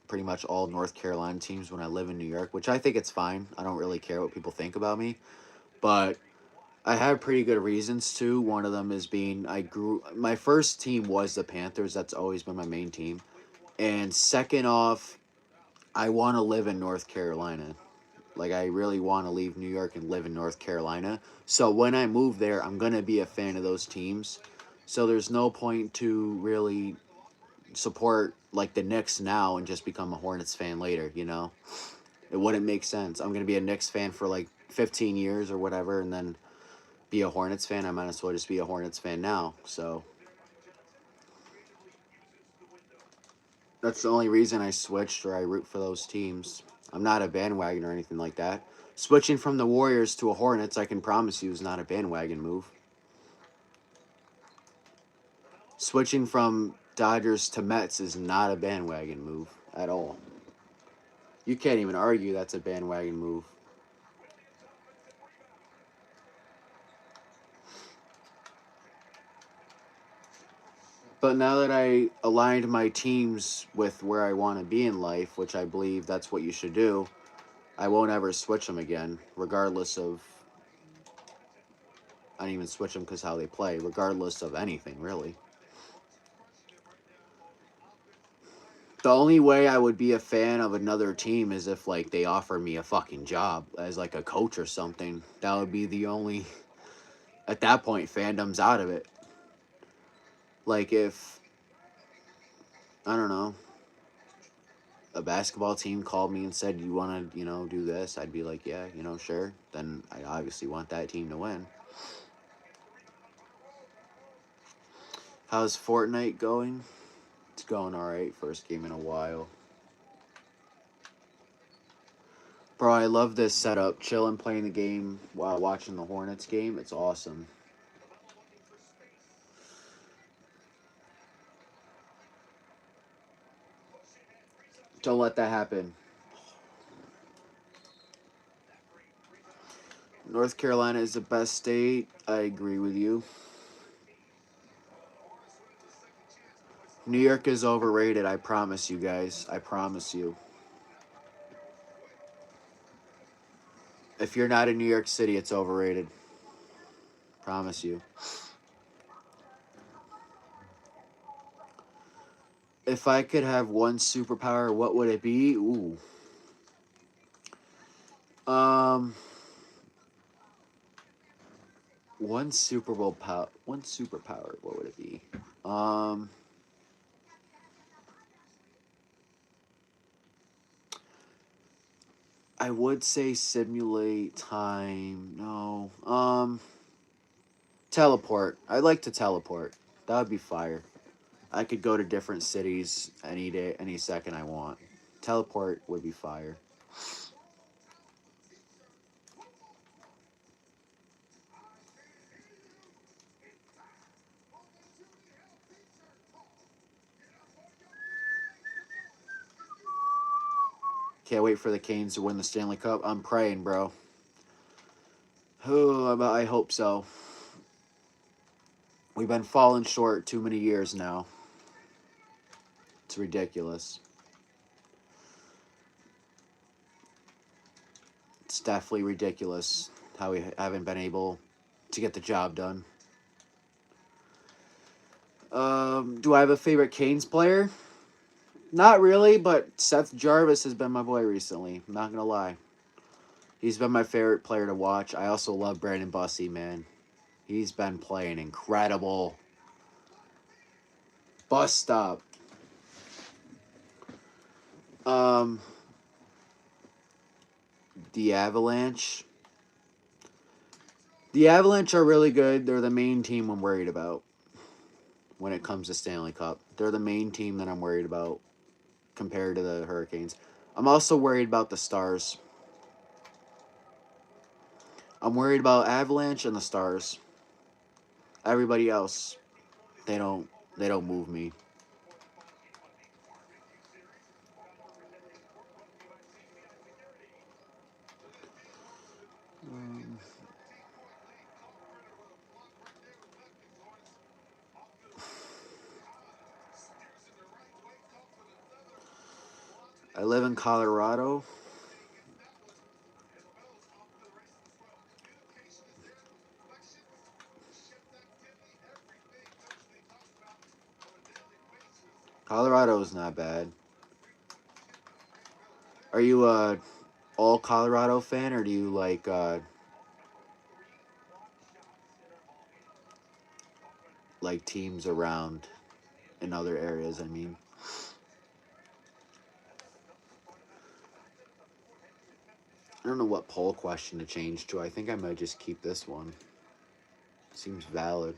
pretty much all North Carolina teams when I live in New York, which I think it's fine. I don't really care what people think about me, but I have pretty good reasons to. One of them is being my first team was the Panthers. That's always been my main team, and second off, I want to live in North Carolina. Like, I really want to leave New York and live in North Carolina. So when I move there, I'm going to be a fan of those teams. So there's no point to really support, like, the Knicks now and just become a Hornets fan later. It wouldn't make sense. I'm going to be a Knicks fan for, like, 15 years or whatever and then be a Hornets fan. I might as well just be a Hornets fan now. So that's the only reason I switched or I root for those teams. I'm not a bandwagon or anything like that. Switching from the Warriors to a Hornets, I can promise you, is not a bandwagon move. Switching from Dodgers to Mets is not a bandwagon move at all. You can't even argue that's a bandwagon move. But now that I aligned my teams with where I want to be in life, which I believe that's what you should do, I won't ever switch them again, regardless of. I don't even switch them because how they play, regardless of anything, really. The only way I would be a fan of another team is if, like, they offer me a fucking job as, like, a coach or something. That would be the only. At that point, fandom's out of it. Like, if, I don't know, a basketball team called me and said, you want to, do this, I'd be like, yeah, sure. Then I obviously want that team to win. How's Fortnite going? It's going alright. First game in a while. Bro, I love this setup. Chilling, playing the game while watching the Hornets game. It's awesome. Don't let that happen. North Carolina is the best state. I agree with you. New York is overrated. I promise you guys. I promise you. If you're not in New York City, it's overrated. Promise you. If I could have one superpower, what would it be? Ooh. Um, one one superpower. What would it be? Um, I would say simulate time. No. Teleport. I'd like to teleport. That would be fire. I could go to different cities any day, any second I want. Teleport would be fire. Can't wait for the Canes to win the Stanley Cup. I'm praying, bro. Oh, I hope so. We've been falling short too many years now. It's ridiculous. It's definitely ridiculous how we haven't been able to get the job done. Do I have a favorite Canes player? Not really, but Seth Jarvis has been my boy recently. I'm not gonna lie. He's been my favorite player to watch. I also love Brandon Bussey, man. He's been playing incredible. Bus stop. Um, the Avalanche. The Avalanche are really good. They're the main team I'm worried about when it comes to Stanley Cup. They're the main team that I'm worried about compared to the Hurricanes. I'm also worried about the Stars. I'm worried about Avalanche and the Stars. Everybody else, they don't move me. I live in Colorado. Colorado is not bad. Are you a all Colorado fan, or do you like teams around in other areas? I mean, I don't know what poll question to change to. I think I might just keep this one. Seems valid.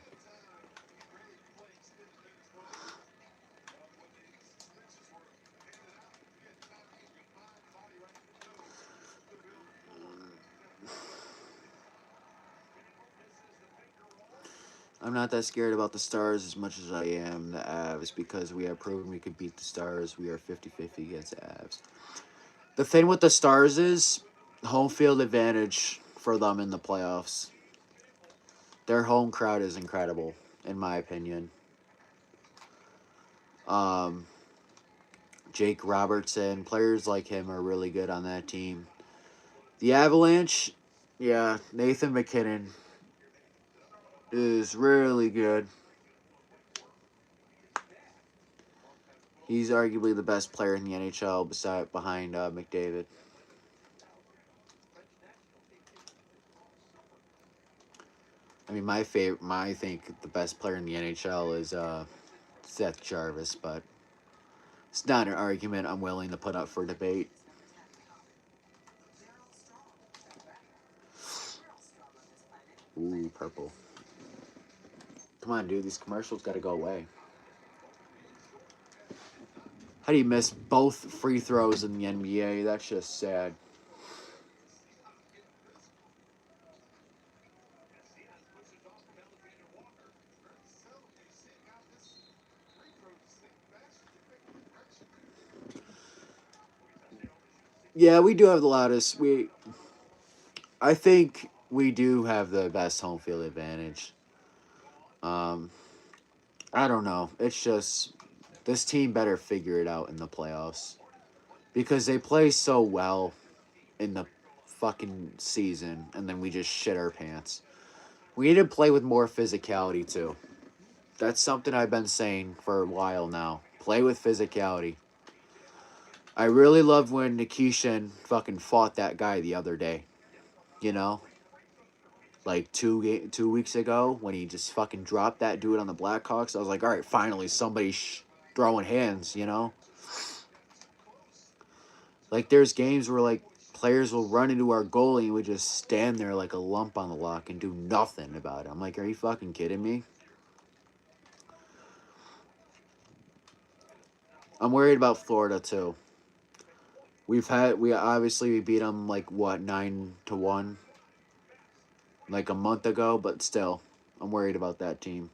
I'm not that scared about the Stars as much as I am the Avs because we have proven we could beat the Stars. We are 50-50 against the Avs. The thing with the Stars is home field advantage for them in the playoffs. Their home crowd is incredible, in my opinion. Um, Jake Robertson, players like him are really good on that team. The Avalanche, yeah, Nathan McKinnon is really good. He's arguably the best player in the NHL behind McDavid. I mean, I think the best player in the NHL is Seth Jarvis, but it's not an argument I'm willing to put up for debate. Ooh, purple. Come on, dude. These commercials got to go away. How do you miss both free throws in the NBA? That's just sad. Yeah, we do have the loudest. I think we do have the best home field advantage. Um, I don't know. It's just this team better figure it out in the playoffs because they play so well in the fucking season, and then we just shit our pants. We need to play with more physicality too. That's something I've been saying for a while now. Play with physicality. I really loved when Nikishin fucking fought that guy the other day. You know, like 2 weeks ago when he just fucking dropped that dude on the Blackhawks. I was like, all right, finally somebody throwing hands. You know, like there's games where like players will run into our goalie and we just stand there like a lump on the lock and do nothing about it. I'm like, are you fucking kidding me? I'm worried about Florida too. We obviously beat them like what 9-1 like a month ago, but still, I'm worried about that team.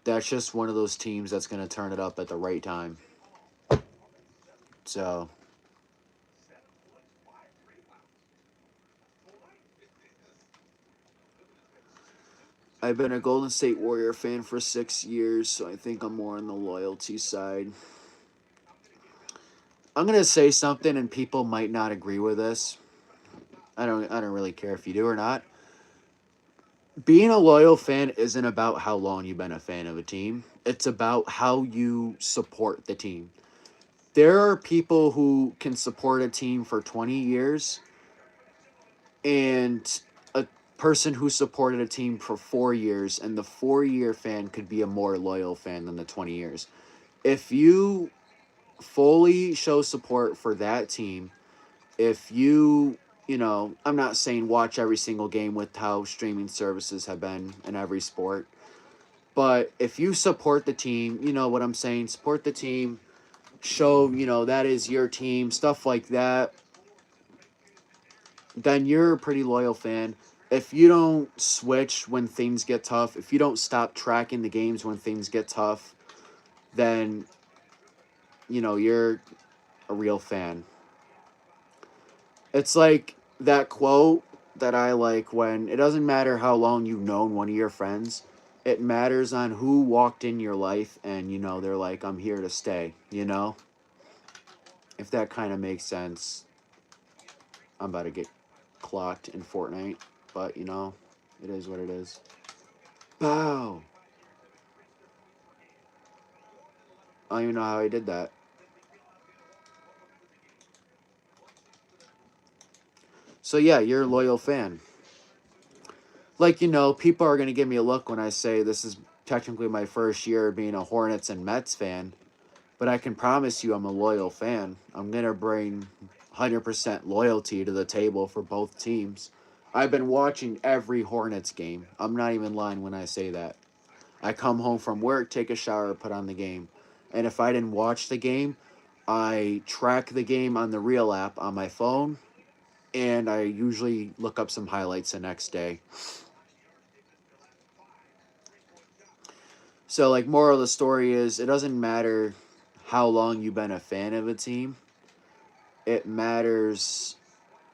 That's just one of those teams that's going to turn it up at the right time. So, I've been a Golden State Warrior fan for 6 years, so I think I'm more on the loyalty side. I'm going to say something and people might not agree with this. I don't really care if you do or not. Being a loyal fan isn't about how long you've been a fan of a team. It's about how you support the team. There are people who can support a team for 20 years and a person who supported a team for 4 years, and the 4 year fan could be a more loyal fan than the 20 years. If you fully show support for that team, if I'm not saying watch every single game with how streaming services have been in every sport, but if you support the team, you know what I'm saying, support the team, show, that is your team, stuff like that, then you're a pretty loyal fan. If you don't switch when things get tough, if you don't stop tracking the games when things get tough, then, you're a real fan. It's like that quote that I like when it doesn't matter how long you've known one of your friends. It matters on who walked in your life and, they're like, I'm here to stay, If that kind of makes sense. I'm about to get clocked in Fortnite, but you know, it is what it is. Bow. I don't even know how I did that. So yeah, you're a loyal fan. Like, you know, people are going to give me a look when I say this is technically my first year being a Hornets and Mets fan, but I can promise you I'm a loyal fan. I'm going to bring 100% loyalty to the table for both teams. I've been watching every Hornets game. I'm not even lying when I say that. I come home from work, take a shower, put on the game. And if I didn't watch the game, I track the game on the Real app on my phone, and I usually look up some highlights the next day. So, like, moral of the story is it doesn't matter how long you've been a fan of a team, it matters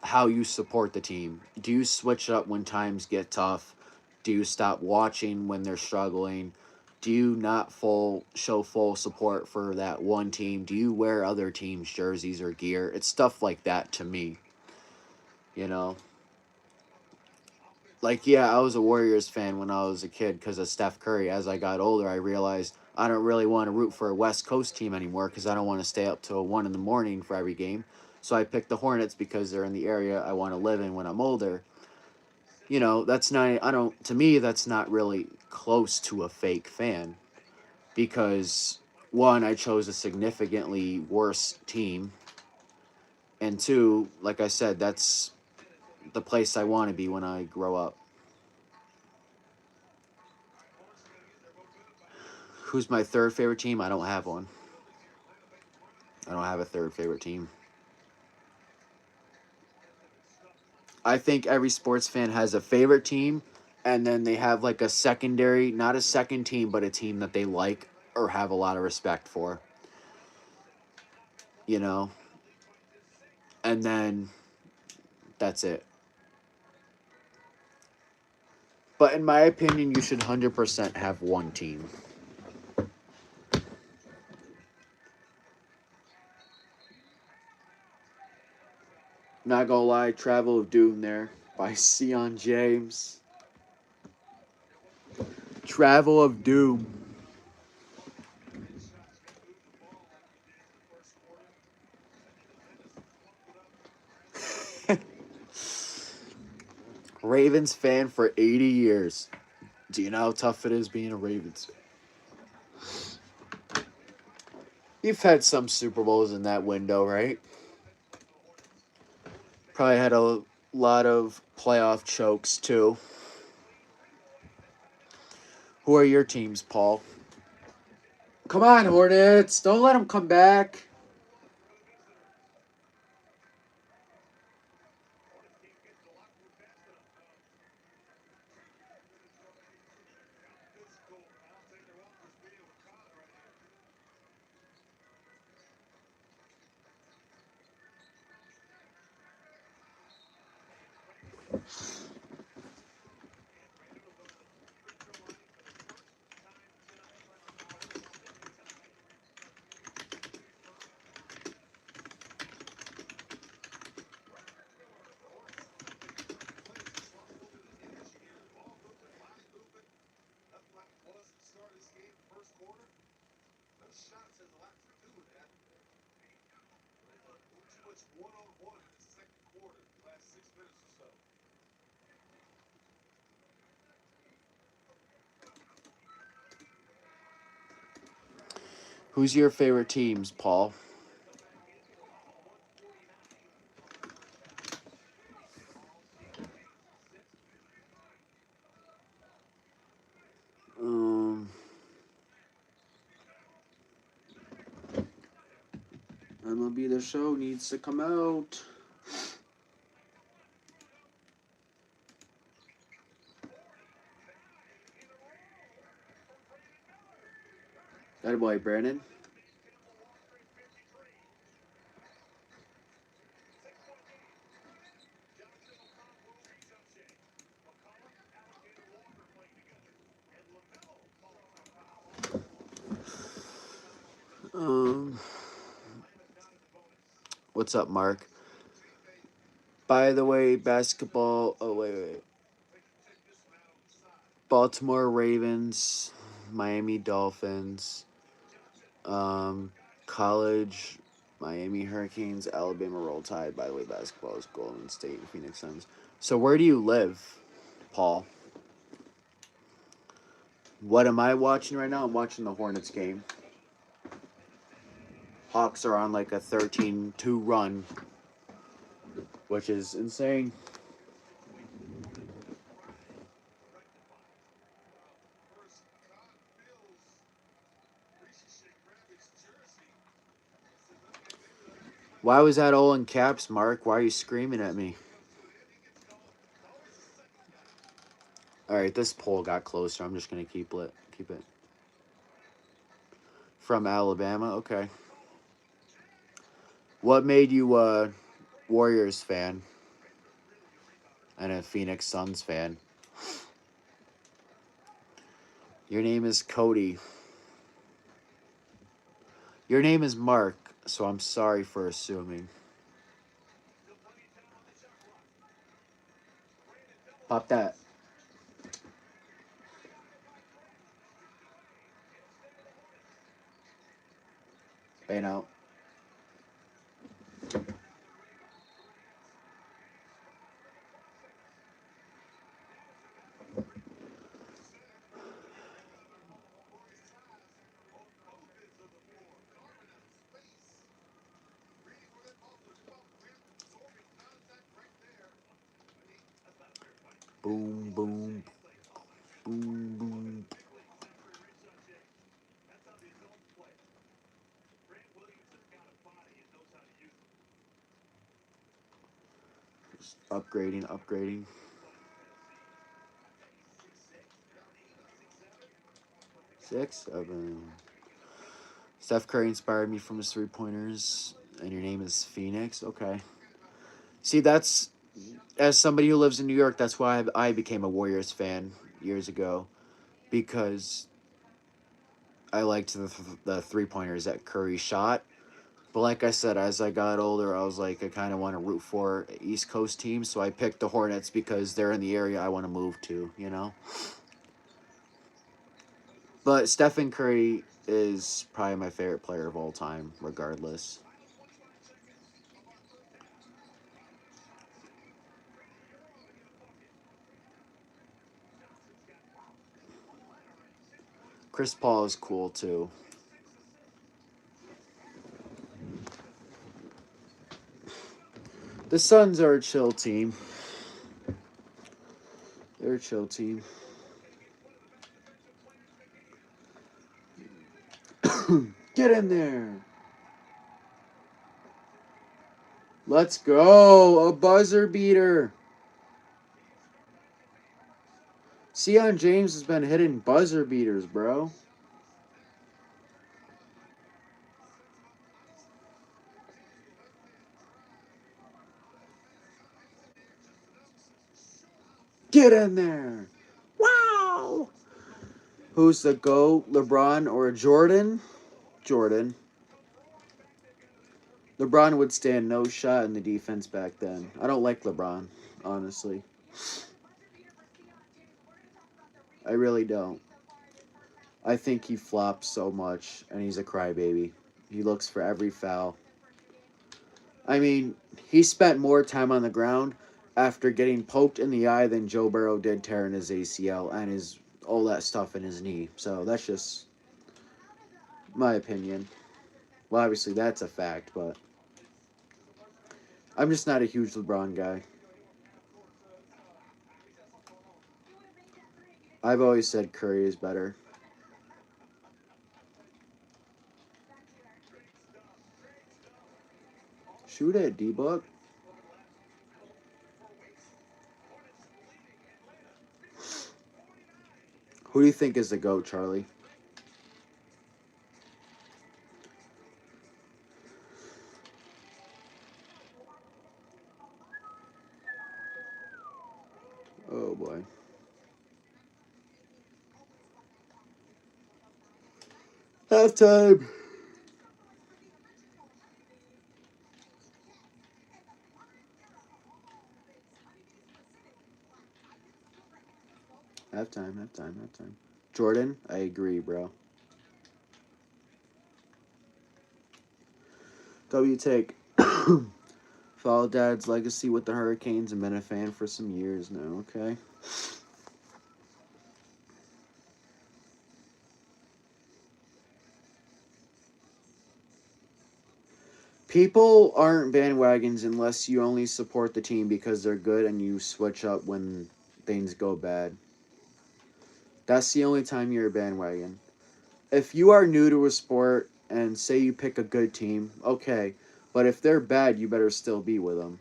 how you support the team. Do you switch up when times get tough? Do you stop watching when they're struggling? Do you not show full support for that one team? Do you wear other teams' jerseys or gear? It's stuff like that to me, you know? Like, yeah, I was a Warriors fan when I was a kid because of Steph Curry. As I got older, I realized I don't really want to root for a West Coast team anymore because I don't want to stay up till 1 in the morning for every game. So I picked the Hornets because they're in the area I want to live in when I'm older. You know, that's not, I don't, to me, that's not really close to a fake fan because, one, I chose a significantly worse team. And two, like I said, that's the place I want to be when I grow up. Who's my third favorite team? I don't have one. I don't have a third favorite team. I think every sports fan has a favorite team, and then they have like a secondary, not a second team, but a team that they like or have a lot of respect for. You know? And then that's it. But in my opinion, you should 100% have one team. Not gonna lie, Travel of Doom there by Sion James. Travel of Doom. Ravens fan for 80 years. Do you know how tough it is being a Ravens fan? You've had some Super Bowls in that window, right? Probably had a lot of playoff chokes too. Who are your teams, Paul? Come on, Hornets! Don't let them come back. Who's your favorite teams, Paul? Um, MLB The Show needs to come out. That boy, Brandon. Um, What's up, Mark? By the way, basketball. Oh, wait. Baltimore Ravens, Miami Dolphins, college, Miami Hurricanes, Alabama Roll Tide. By the way, basketball is Golden State and Phoenix Suns. So, where do you live, Paul? What am I watching right now? I'm watching the Hornets game. Hawks are on like a 13-2 run, which is insane. Why was that all in caps, Mark? Why are you screaming at me? All right, this poll got closer. I'm just gonna keep it. From Alabama, okay. What made you a Warriors fan and a Phoenix Suns fan? Your name is Cody. Your name is Mark, so I'm sorry for assuming. Pop that. Bane out. Boom, boom, boom, boom. Just upgrading. Six, seven. Steph Curry inspired me from his three-pointers, and your name is Phoenix? Okay. See, that's, as somebody who lives in New York, that's why I became a Warriors fan years ago, because I liked the three-pointers that Curry shot. But like I said, as I got older, I was like, I kind of want to root for East Coast teams, so I picked the Hornets because they're in the area I want to move to, you know? But Stephen Curry is probably my favorite player of all time, regardless. Chris Paul is cool, too. The Suns are a chill team. They're a chill team. Get in there. Let's go. A buzzer beater. Sion James has been hitting buzzer beaters, bro. Get in there. Wow. Who's the GOAT, LeBron or Jordan? Jordan. LeBron would stand no shot in the defense back then. I don't like LeBron, honestly. I really don't. I think he flops so much, and he's a crybaby. He looks for every foul. I mean, he spent more time on the ground after getting poked in the eye than Joe Burrow did tearing his ACL and his all that stuff in his knee. So that's just my opinion. Well, obviously that's a fact, but I'm just not a huge LeBron guy. I've always said Curry is better. Shoot it, D-Book. Who do you think is the GOAT, Charlie? Oh, boy. Halftime. Halftime. Jordan, I agree, bro. W take. Follow Dad's legacy with the Hurricanes and been a fan for some years now, okay? People aren't bandwagons unless you only support the team because they're good and you switch up when things go bad. That's the only time you're a bandwagon. If you are new to a sport and say you pick a good team, okay. But if they're bad, you better still be with them.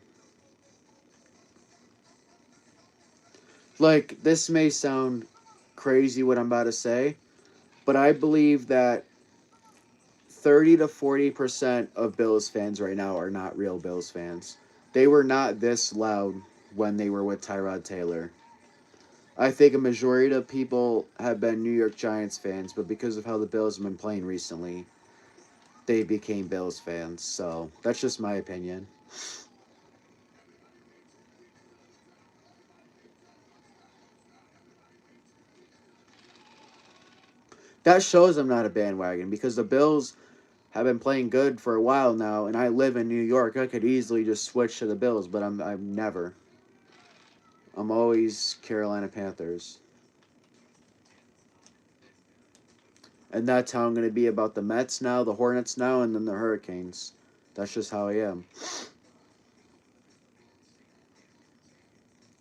Like, this may sound crazy what I'm about to say, but I believe that 30 to 40% of Bills fans right now are not real Bills fans. They were not this loud when they were with Tyrod Taylor. I think a majority of people have been New York Giants fans, but because of how the Bills have been playing recently, they became Bills fans. So that's just my opinion. That shows I'm not a bandwagon because the Bills have been playing good for a while now, and I live in New York. I could easily just switch to the Bills, but I'm never. I'm always Carolina Panthers. And that's how I'm going to be about the Mets now, the Hornets now, and then the Hurricanes. That's just how I am.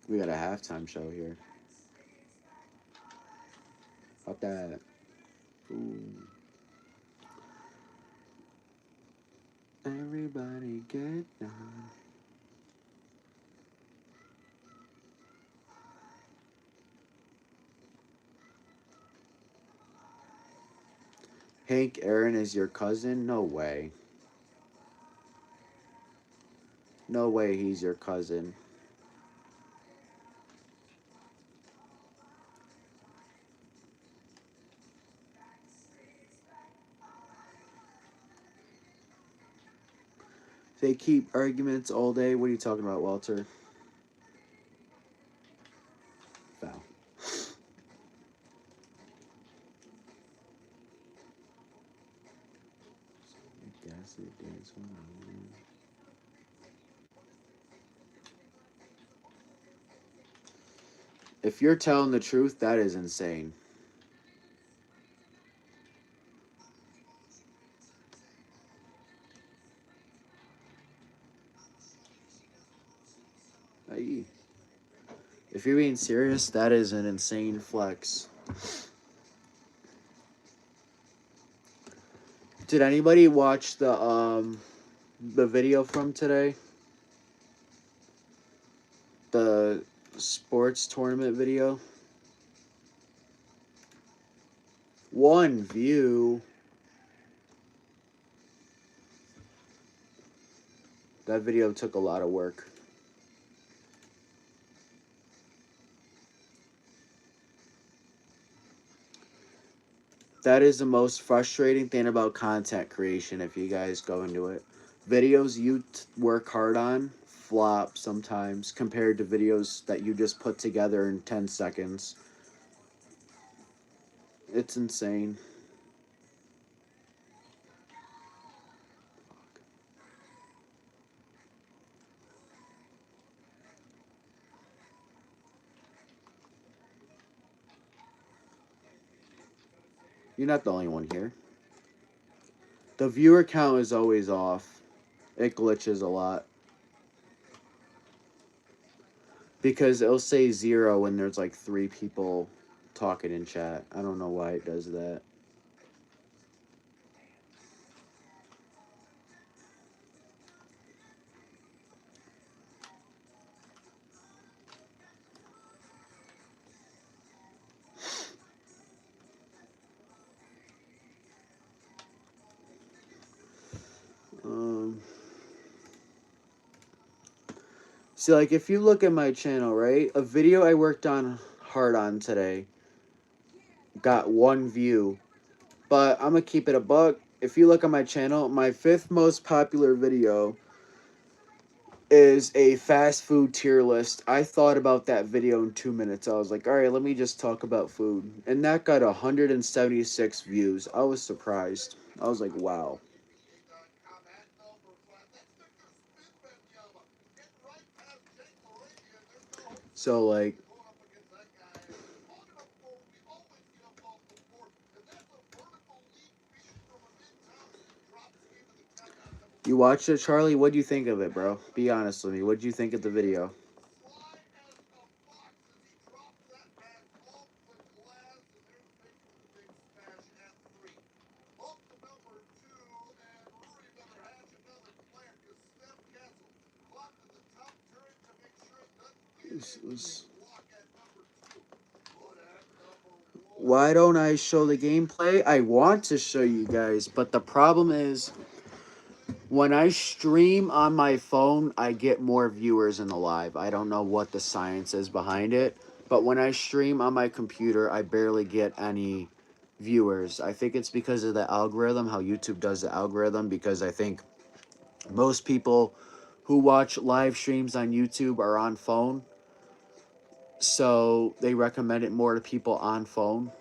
We got a halftime show here. How that? Ooh. Everybody get down. Hank Aaron is your cousin? No way. No way he's your cousin. They keep arguments all day. What are you talking about, Walter? Foul. If you're telling the truth, that is insane. Aye. If you're being serious, that is an insane flex. Did anybody watch the video from today? The sports tournament video? One view. That video took a lot of work. That is the most frustrating thing about content creation if you guys go into it. Videos you work hard on flop sometimes compared to videos that you just put together in 10 seconds. It's insane. You're not the only one here. The viewer count is always off. It glitches a lot. Because it'll say 0 when there's like 3 people talking in chat. I don't know why it does that. See, like, if you look at my channel, right? A video I worked on hard on today got 1 view. But I'm going to keep it a buck. If you look at my channel, my 5th most popular video is a fast food tier list. I thought about that video in 2 minutes. I was like, all right, let me just talk about food. And that got 176 views. I was surprised. I was like, wow. So, like, you watched it, Charlie? What do you think of it, bro? Be honest with me. What do you think of the video? Why don't I show the gameplay? I want to show you guys, but the problem is when I stream on my phone, I get more viewers in the live. I don't know what the science is behind it, but when I stream on my computer, I barely get any viewers. I think it's because of the algorithm, how YouTube does the algorithm, because I think most people who watch live streams on YouTube are on phone, so they recommend it more to people on phone.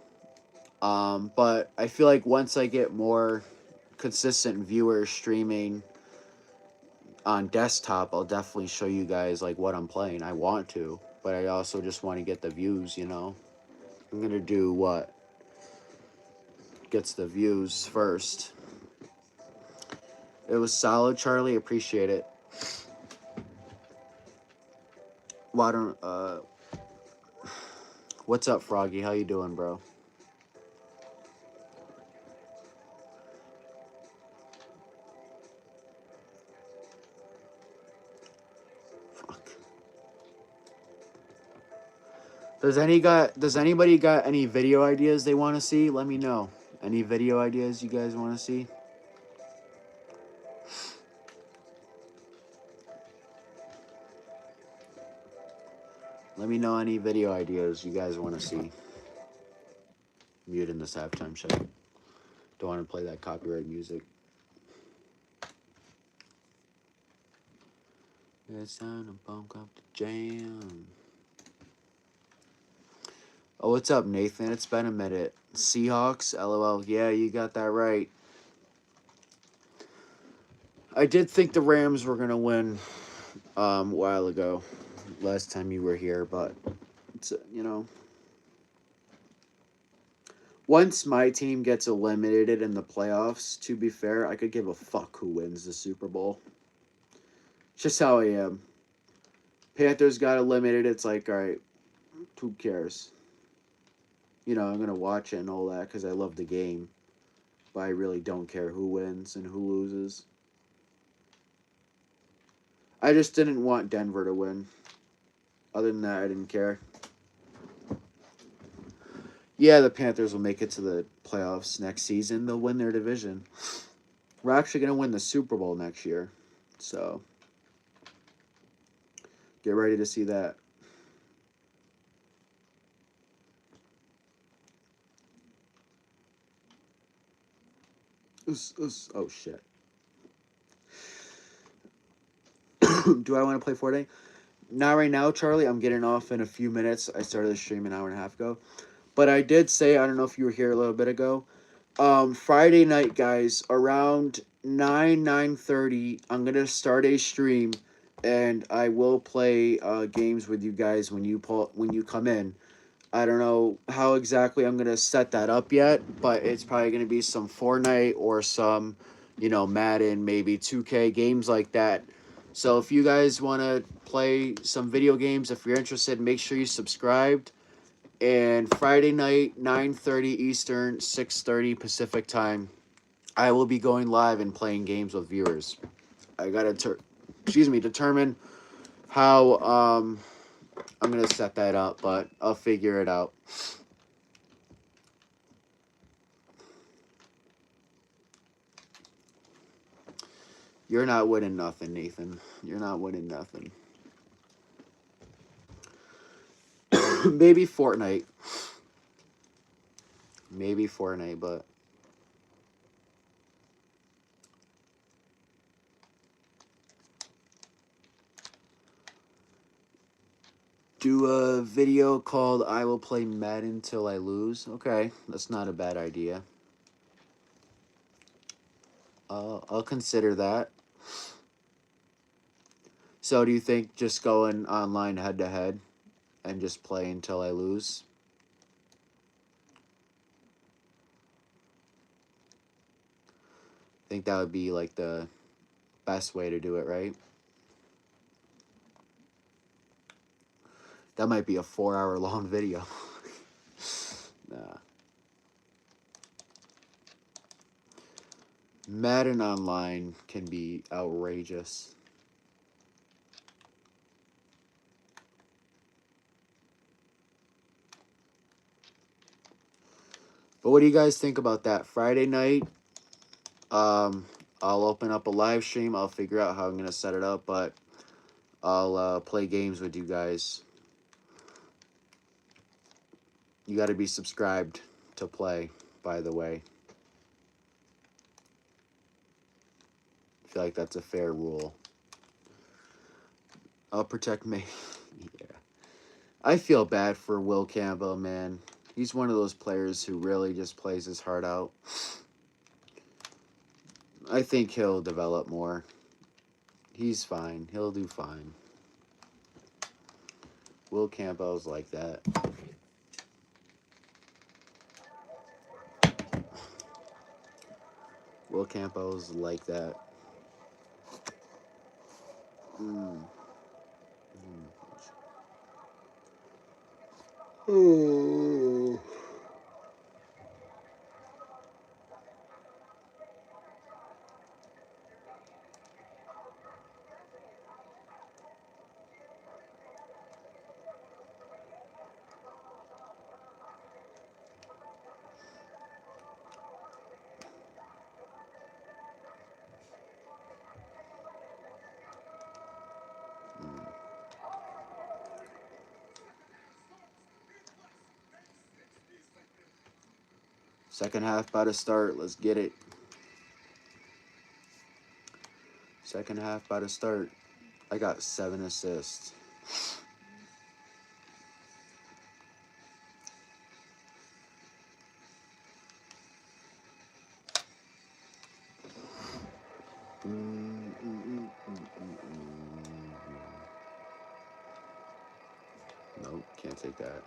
But I feel like once I get more consistent viewers streaming on desktop, I'll definitely show you guys like what I'm playing. I want to, but I also just want to get the views, you know. I'm gonna do what gets the views first. It was solid, Charlie. Appreciate it. Why don't what's up, Froggy? How you doing, bro? Fuck. Does anybody got any video ideas they want to see? Let me know. Any video ideas you guys want to see? Let me know any video ideas you guys want to see. Muting this halftime show. Don't want to play that copyright music. It's time to bump up the jam. Oh, what's up, Nathan? It's been a minute. Seahawks, LOL. Yeah, you got that right. I did think the Rams were gonna win a while ago, last time you were here, but it's, you know, once my team gets eliminated in the playoffs, to be fair, I could give a fuck who wins the Super Bowl. Just how I am. Panthers got eliminated. It's like, all right, who cares? You know, I'm going to watch it and all that because I love the game. But I really don't care who wins and who loses. I just didn't want Denver to win. Other than that, I didn't care. Yeah, the Panthers will make it to the playoffs next season. They'll win their division. We're actually going to win the Super Bowl next year. So, get ready to see that. Oh, shit. Do I want to play Fortnite? Not right now, Charlie. I'm getting off in a few minutes. I started the stream an hour and a half ago. But I did say, I don't know if you were here a little bit ago, Friday night, guys, around 9:30, I'm going to start a stream, and I will play games with you guys when you come in. I don't know how exactly I'm going to set that up yet, but it's probably going to be some Fortnite or some, you know, Madden, maybe 2K, games like that. So if you guys want to play some video games, if you're interested, make sure you subscribed. And Friday night, 9:30 Eastern, 6:30 Pacific time, I will be going live and playing games with viewers. I got to determine how I'm going to set that up, but I'll figure it out. You're not winning nothing, Nathan. You're not winning nothing. Maybe Fortnite. Maybe Fortnite, but Do a video called I Will Play Madden Till I Lose. Okay, that's not a bad idea. I'll consider that. So do you think just going online head-to-head and just play until I lose? I think that would be like the best way to do it, right? That might be a 4-hour long video. Nah. Madden Online can be outrageous. But what do you guys think about that? Friday night, I'll open up a live stream. I'll figure out how I'm going to set it up, but I'll play games with you guys. You got to be subscribed to play, by the way. I feel like that's a fair rule. I'll protect me. Yeah. I feel bad for Will Campbell, man. He's one of those players who really just plays his heart out. I think he'll develop more. He's fine. He'll do fine. Will Campbell's like that. Will Campbell's like that. Oh. Second half about to start. Let's get it. Second half about to start. I got 7 assists. Nope, can't take that.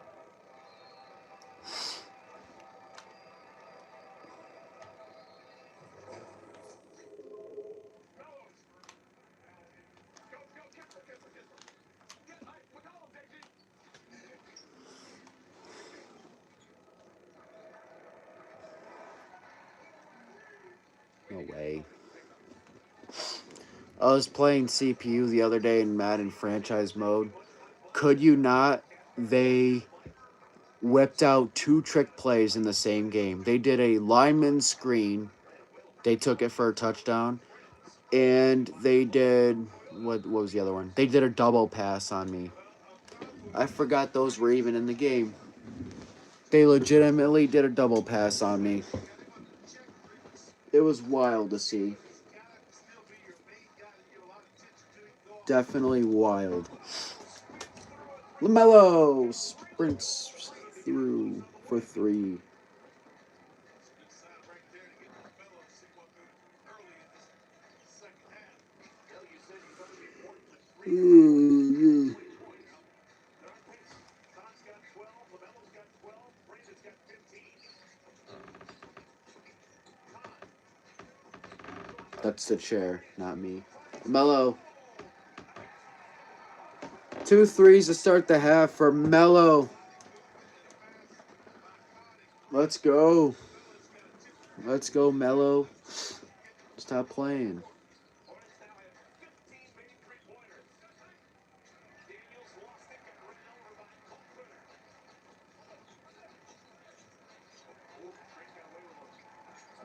No way. I was playing CPU the other day in Madden franchise mode. Could you not? They whipped out 2 trick plays in the same game. They did a lineman screen. They took it for a touchdown. And they did... What was the other one? They did a double pass on me. I forgot those were even in the game. They legitimately did a double pass on me. It was wild to see. Definitely wild. LaMelo sprints through for 3. That's the chair, not me. LaMelo. 2 threes to start the half for Melo. Let's go. Let's go, Melo. Stop playing.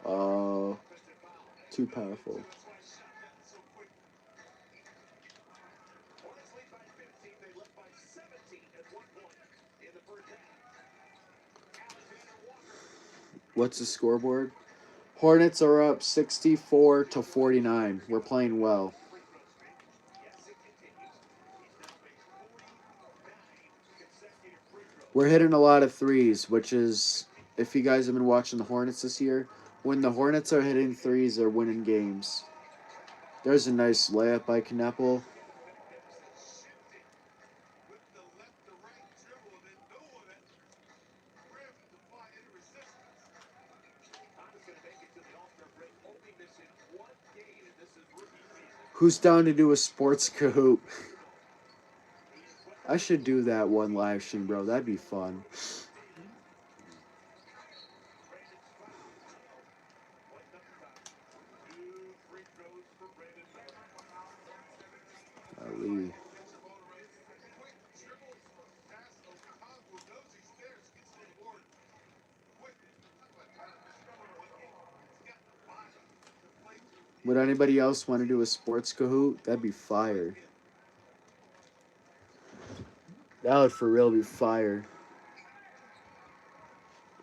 Oh, too powerful. What's the scoreboard? Hornets are up 64-49. We're playing well. We're hitting a lot of threes, which is, if you guys have been watching the Hornets this year, when the Hornets are hitting threes, they're winning games. There's a nice layup by Kneppel. Who's down to do a sports Kahoot? I should do that one live stream, bro. That'd be fun. Ali. Would anybody else want to do a sports Kahoot? That'd be fire. That would for real be fire.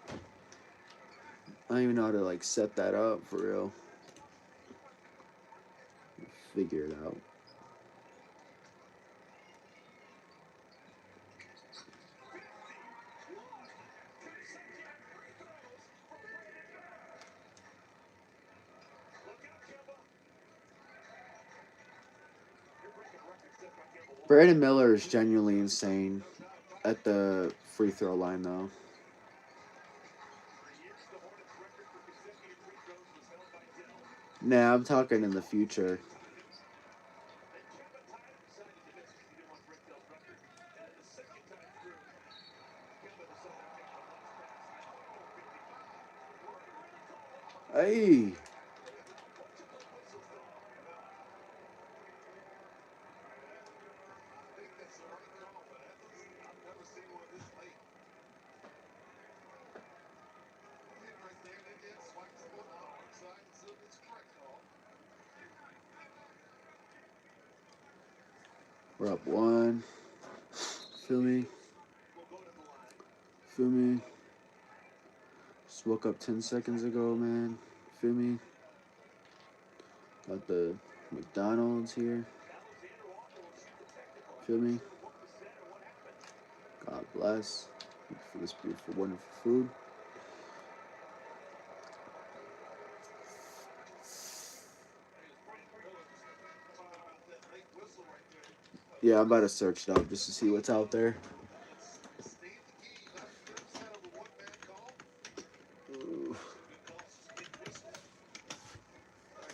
I don't even know how to like set that up for real. Figure it out. Brandon Miller is genuinely insane at the free throw line, though. Nah, I'm talking in the future. Hey. We're up one. Feel me? Feel me? Just woke up 10 seconds ago, man. Feel me? Got the McDonald's here. Feel me? God bless for this beautiful, wonderful food. Yeah, I'm about to search it up just to see what's out there.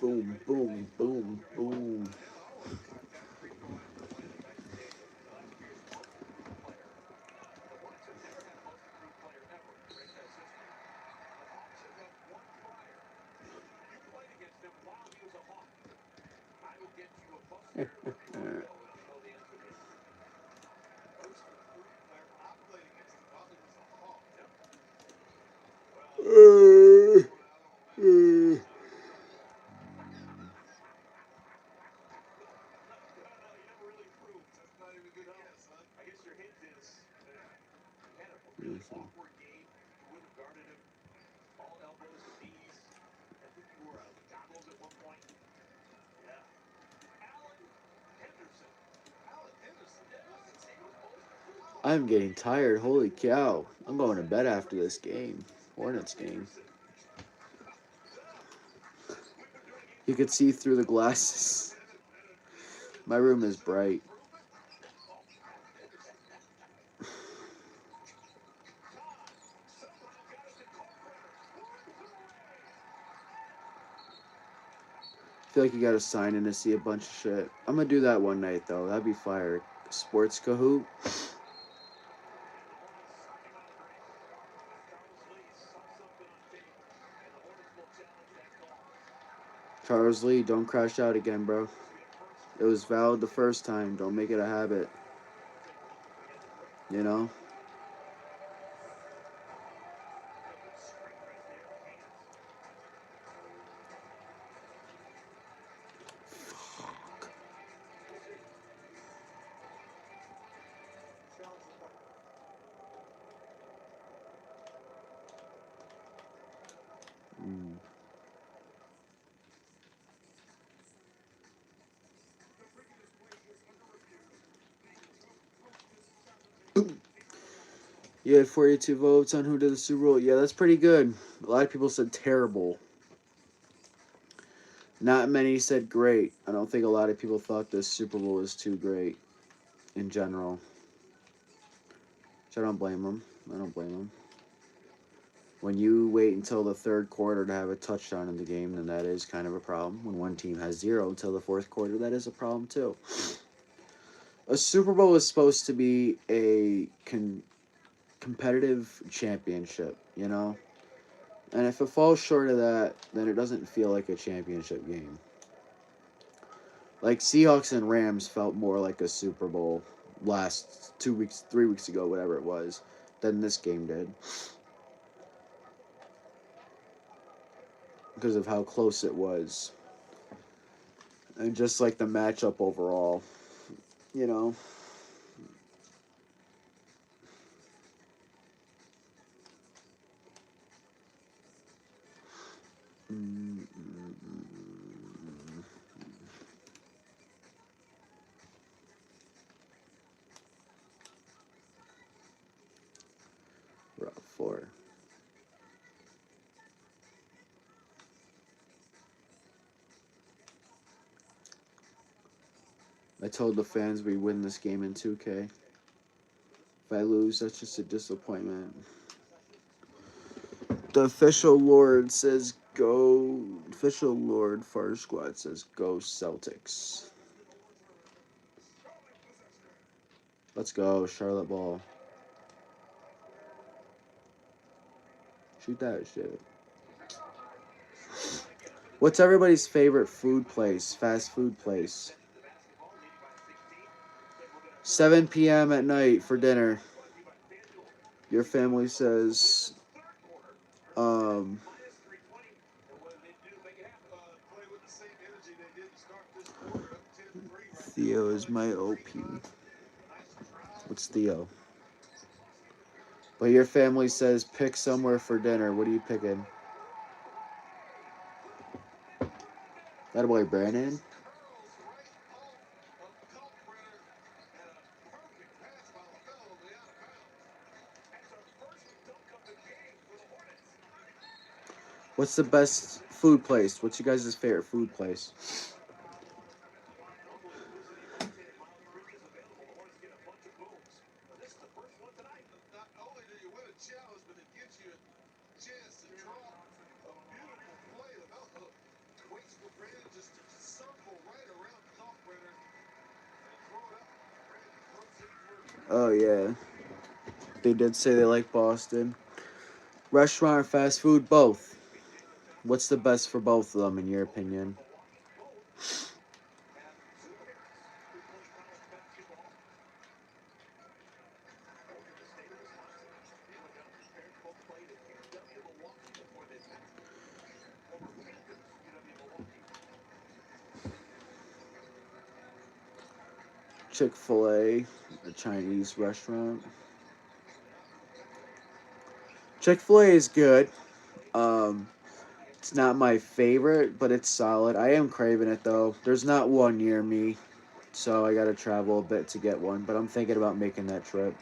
Boom, boom, boom, boom. I'm getting tired. Holy cow. I'm going to bed after this game. Hornets game. You could see through the glasses. My room is bright. I feel like you gotta sign in to see a bunch of shit. I'm gonna do that one night though. That'd be fire. Sports Kahoot. Charles Lee, don't crash out again, bro. It was valid the first time. Don't make it a habit. You know? Mm. You had 42 votes on who did the Super Bowl. Yeah, that's pretty good. A lot of people said terrible. Not many said great. I don't think a lot of people thought this Super Bowl was too great in general. So I don't blame them. I don't blame them. When you wait until the third quarter to have a touchdown in the game, then that is kind of a problem. When one team has 0 until the fourth quarter, that is a problem too. A Super Bowl is supposed to be a competitive championship, you know? And if it falls short of that, then it doesn't feel like a championship game. Like Seahawks and Rams felt more like a Super Bowl last 2 weeks, 3 weeks ago, whatever it was, than this game did. Because of how close it was. And just like the matchup overall, you know. Rough 4. I told the fans we win this game in 2K. If I lose, that's just a disappointment. The official Lord says go. Official Lord Far Squad says go Celtics. Let's go, Charlotte Ball. Shoot that shit. What's everybody's favorite food place, fast food place? 7 p.m. at night for dinner. Your family says, Theo is my OP. What's Theo? But your family says pick somewhere for dinner. What are you picking? That boy Brandon? What's the best food place? What's you guys' favorite food place? Oh, yeah. They did say they like Boston. Restaurant or fast food? Both. What's the best for both of them, in your opinion? Chick-fil-A, a Chinese restaurant. Chick-fil-A is good. It's not my favorite, but it's solid. I am craving it, though. There's not one near me, so I gotta travel a bit to get one, but I'm thinking about making that trip.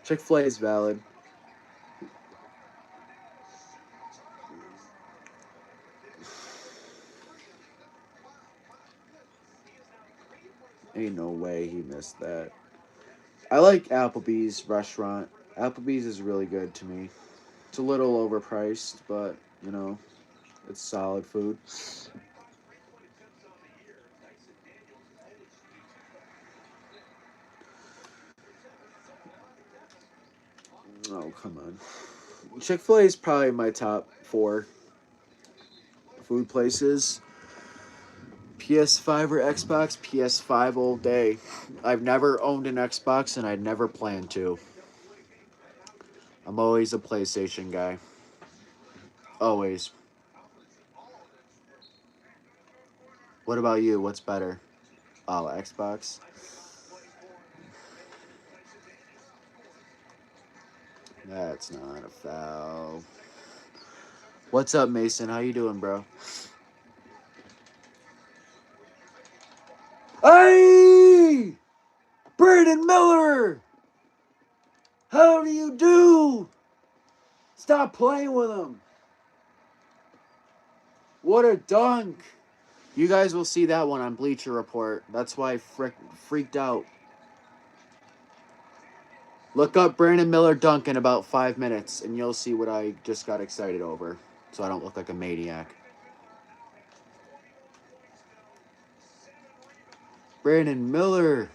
Chick-fil-A is valid. Ain't no way he missed that. I like Applebee's restaurant. Applebee's is really good to me. It's a little overpriced, but, you know, it's solid food. Oh, come on. Chick-fil-A is probably my top 4 food places. PS5 or Xbox? PS5 all day. I've never owned an Xbox and I'd never plan to. I'm always a PlayStation guy. Always. What about you? What's better? Oh, Xbox? That's not a foul. What's up, Mason? How you doing, bro? Hey! Brandon Miller! How do you do? Stop playing with him. What a dunk. You guys will see that one on Bleacher Report. That's why I freaked out. Look up Brandon Miller dunk in about 5 minutes, and you'll see what I just got excited over, so I don't look like a maniac. Brandon Miller.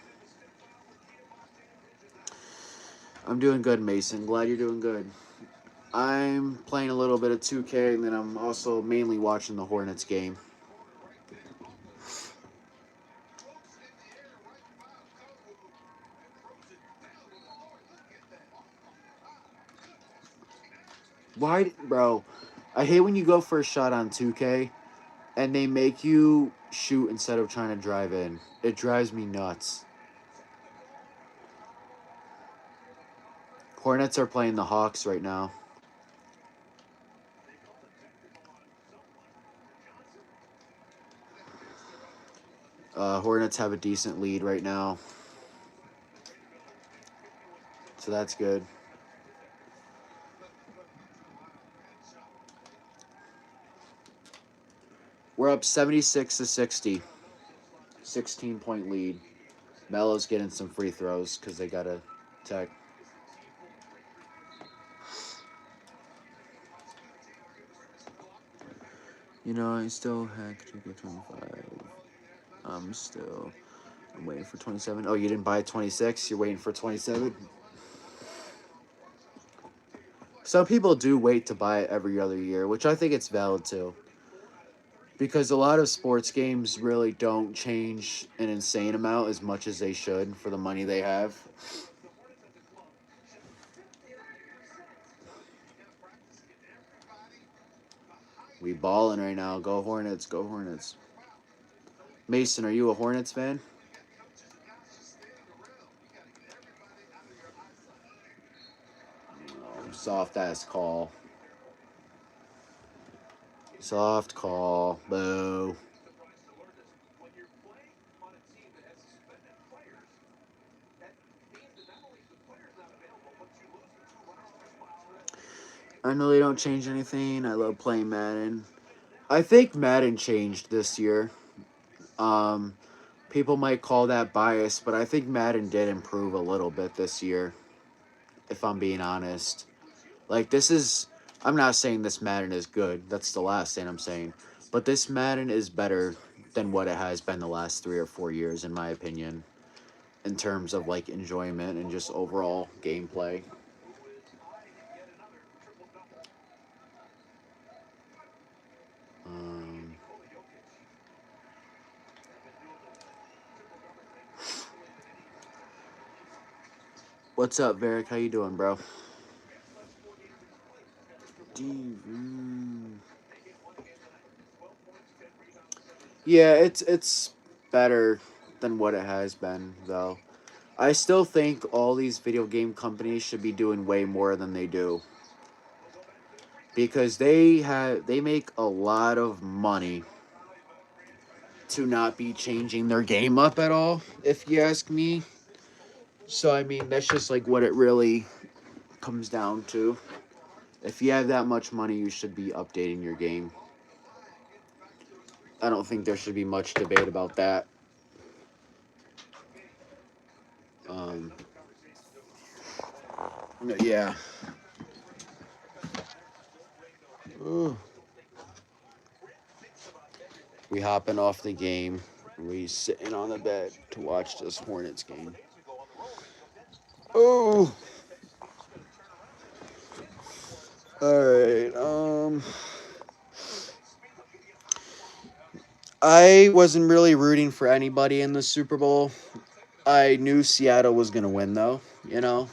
I'm doing good, Mason. Glad you're doing good. I'm playing a little bit of 2K, and then I'm also mainly watching the Hornets game. Why, bro? I hate when you go for a shot on 2K, and they make you shoot instead of trying to drive in. It drives me nuts. Hornets are playing the Hawks right now. Hornets have a decent lead right now. So that's good. We're up 76-60. 16-point lead. Melo's getting some free throws because they got a tech. You know, I still hack to get 25. I'm waiting for 27. Oh, you didn't buy 26? You're waiting for 27? Some people do wait to buy it every other year, which I think it's valid too. Because a lot of sports games really don't change an insane amount as much as they should for the money they have. We balling right now. Go Hornets. Go Hornets. Mason, are you a Hornets fan? Soft ass call. Soft call. Boo. I know they don't change anything. I love playing Madden. I think Madden changed this year. People might call that bias, but I think Madden did improve a little bit this year, if I'm being honest. Like, I'm not saying this Madden is good. That's the last thing I'm saying. But this Madden is better than what it has been the last 3 or 4 years, in my opinion, in terms of, like, enjoyment and just overall gameplay. What's up, Varric? How you doing, bro? Yeah, it's better than what it has been, though. I still think all these video game companies should be doing way more than they do. Because they make a lot of money to not be changing their game up at all, if you ask me. So I mean, that's just like what it really comes down to. If you have that much money, you should be updating your game. I don't think there should be much debate about that. Yeah. Ooh. We hopping off the game. We sitting on the bed to watch this Hornets game. Oh. All right. I wasn't really rooting for anybody in the Super Bowl. I knew Seattle was gonna win, though. You know.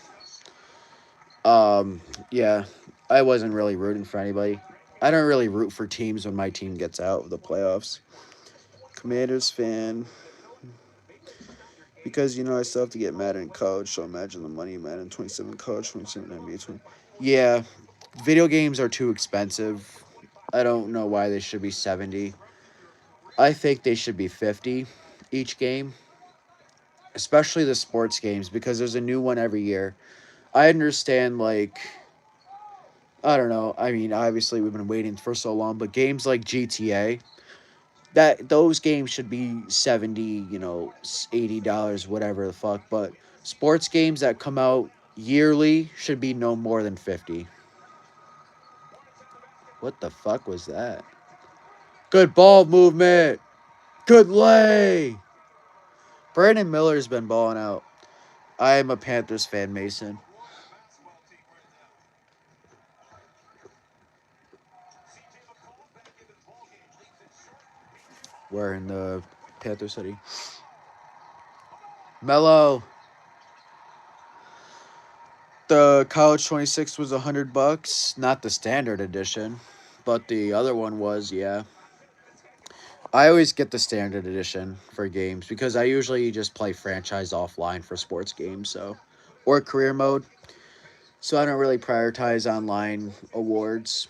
Yeah. I wasn't really rooting for anybody. I don't really root for teams when my team gets out of the playoffs. Commanders fan. Because, I still have to get Madden College, so imagine the money Madden 27 College, 27 NBA 20. Yeah, video games are too expensive. I don't know why they should be 70. I think they should be 50 each game. especially the sports games, because there's a new one every year. I understand, like, I don't know. I mean, obviously we've been waiting for so long, but games like GTA, that those games should be 70, $80, whatever the fuck. But sports games that come out yearly should be no more than 50. What the fuck was that? Good ball movement. Good lay. Brandon Miller's been balling out. I am a Panthers fan, Mason. We're in the Panther City. Mello. The College 26 was $100, not the standard edition, but the other one was, yeah. I always get the standard edition for games because I usually just play franchise offline for sports games, so or career mode. So I don't really prioritize online awards.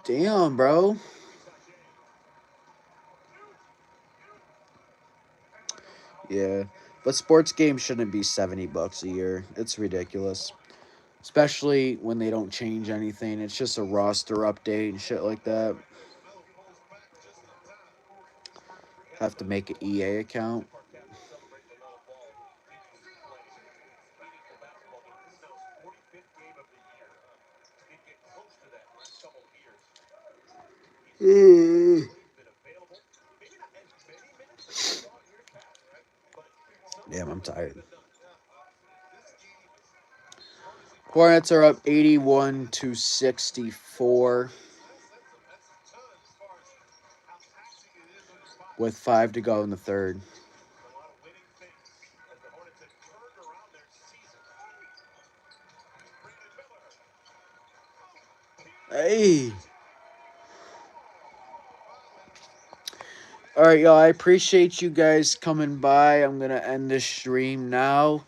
Damn, bro. Yeah. But sports games shouldn't be $70 a year. It's ridiculous. Especially when they don't change anything. It's just a roster update and shit like that. Have to make an EA account. Damn, I'm tired. Hornets are up 81-64 with 5 to go in the third. Hey. All right, y'all. I appreciate you guys coming by. I'm going to end this stream now.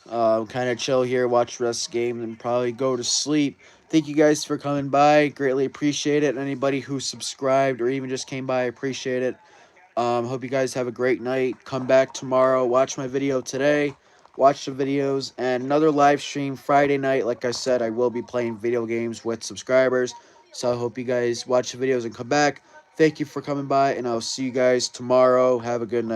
Kind of chill here, watch the rest of the game, and probably go to sleep. Thank you guys for coming by. Greatly appreciate it. Anybody who subscribed or even just came by, I appreciate it. Hope you guys have a great night. Come back tomorrow. Watch my video today. Watch the videos. And another live stream Friday night. Like I said, I will be playing video games with subscribers. So I hope you guys watch the videos and come back. Thank you for coming by, and I'll see you guys tomorrow. Have a good night.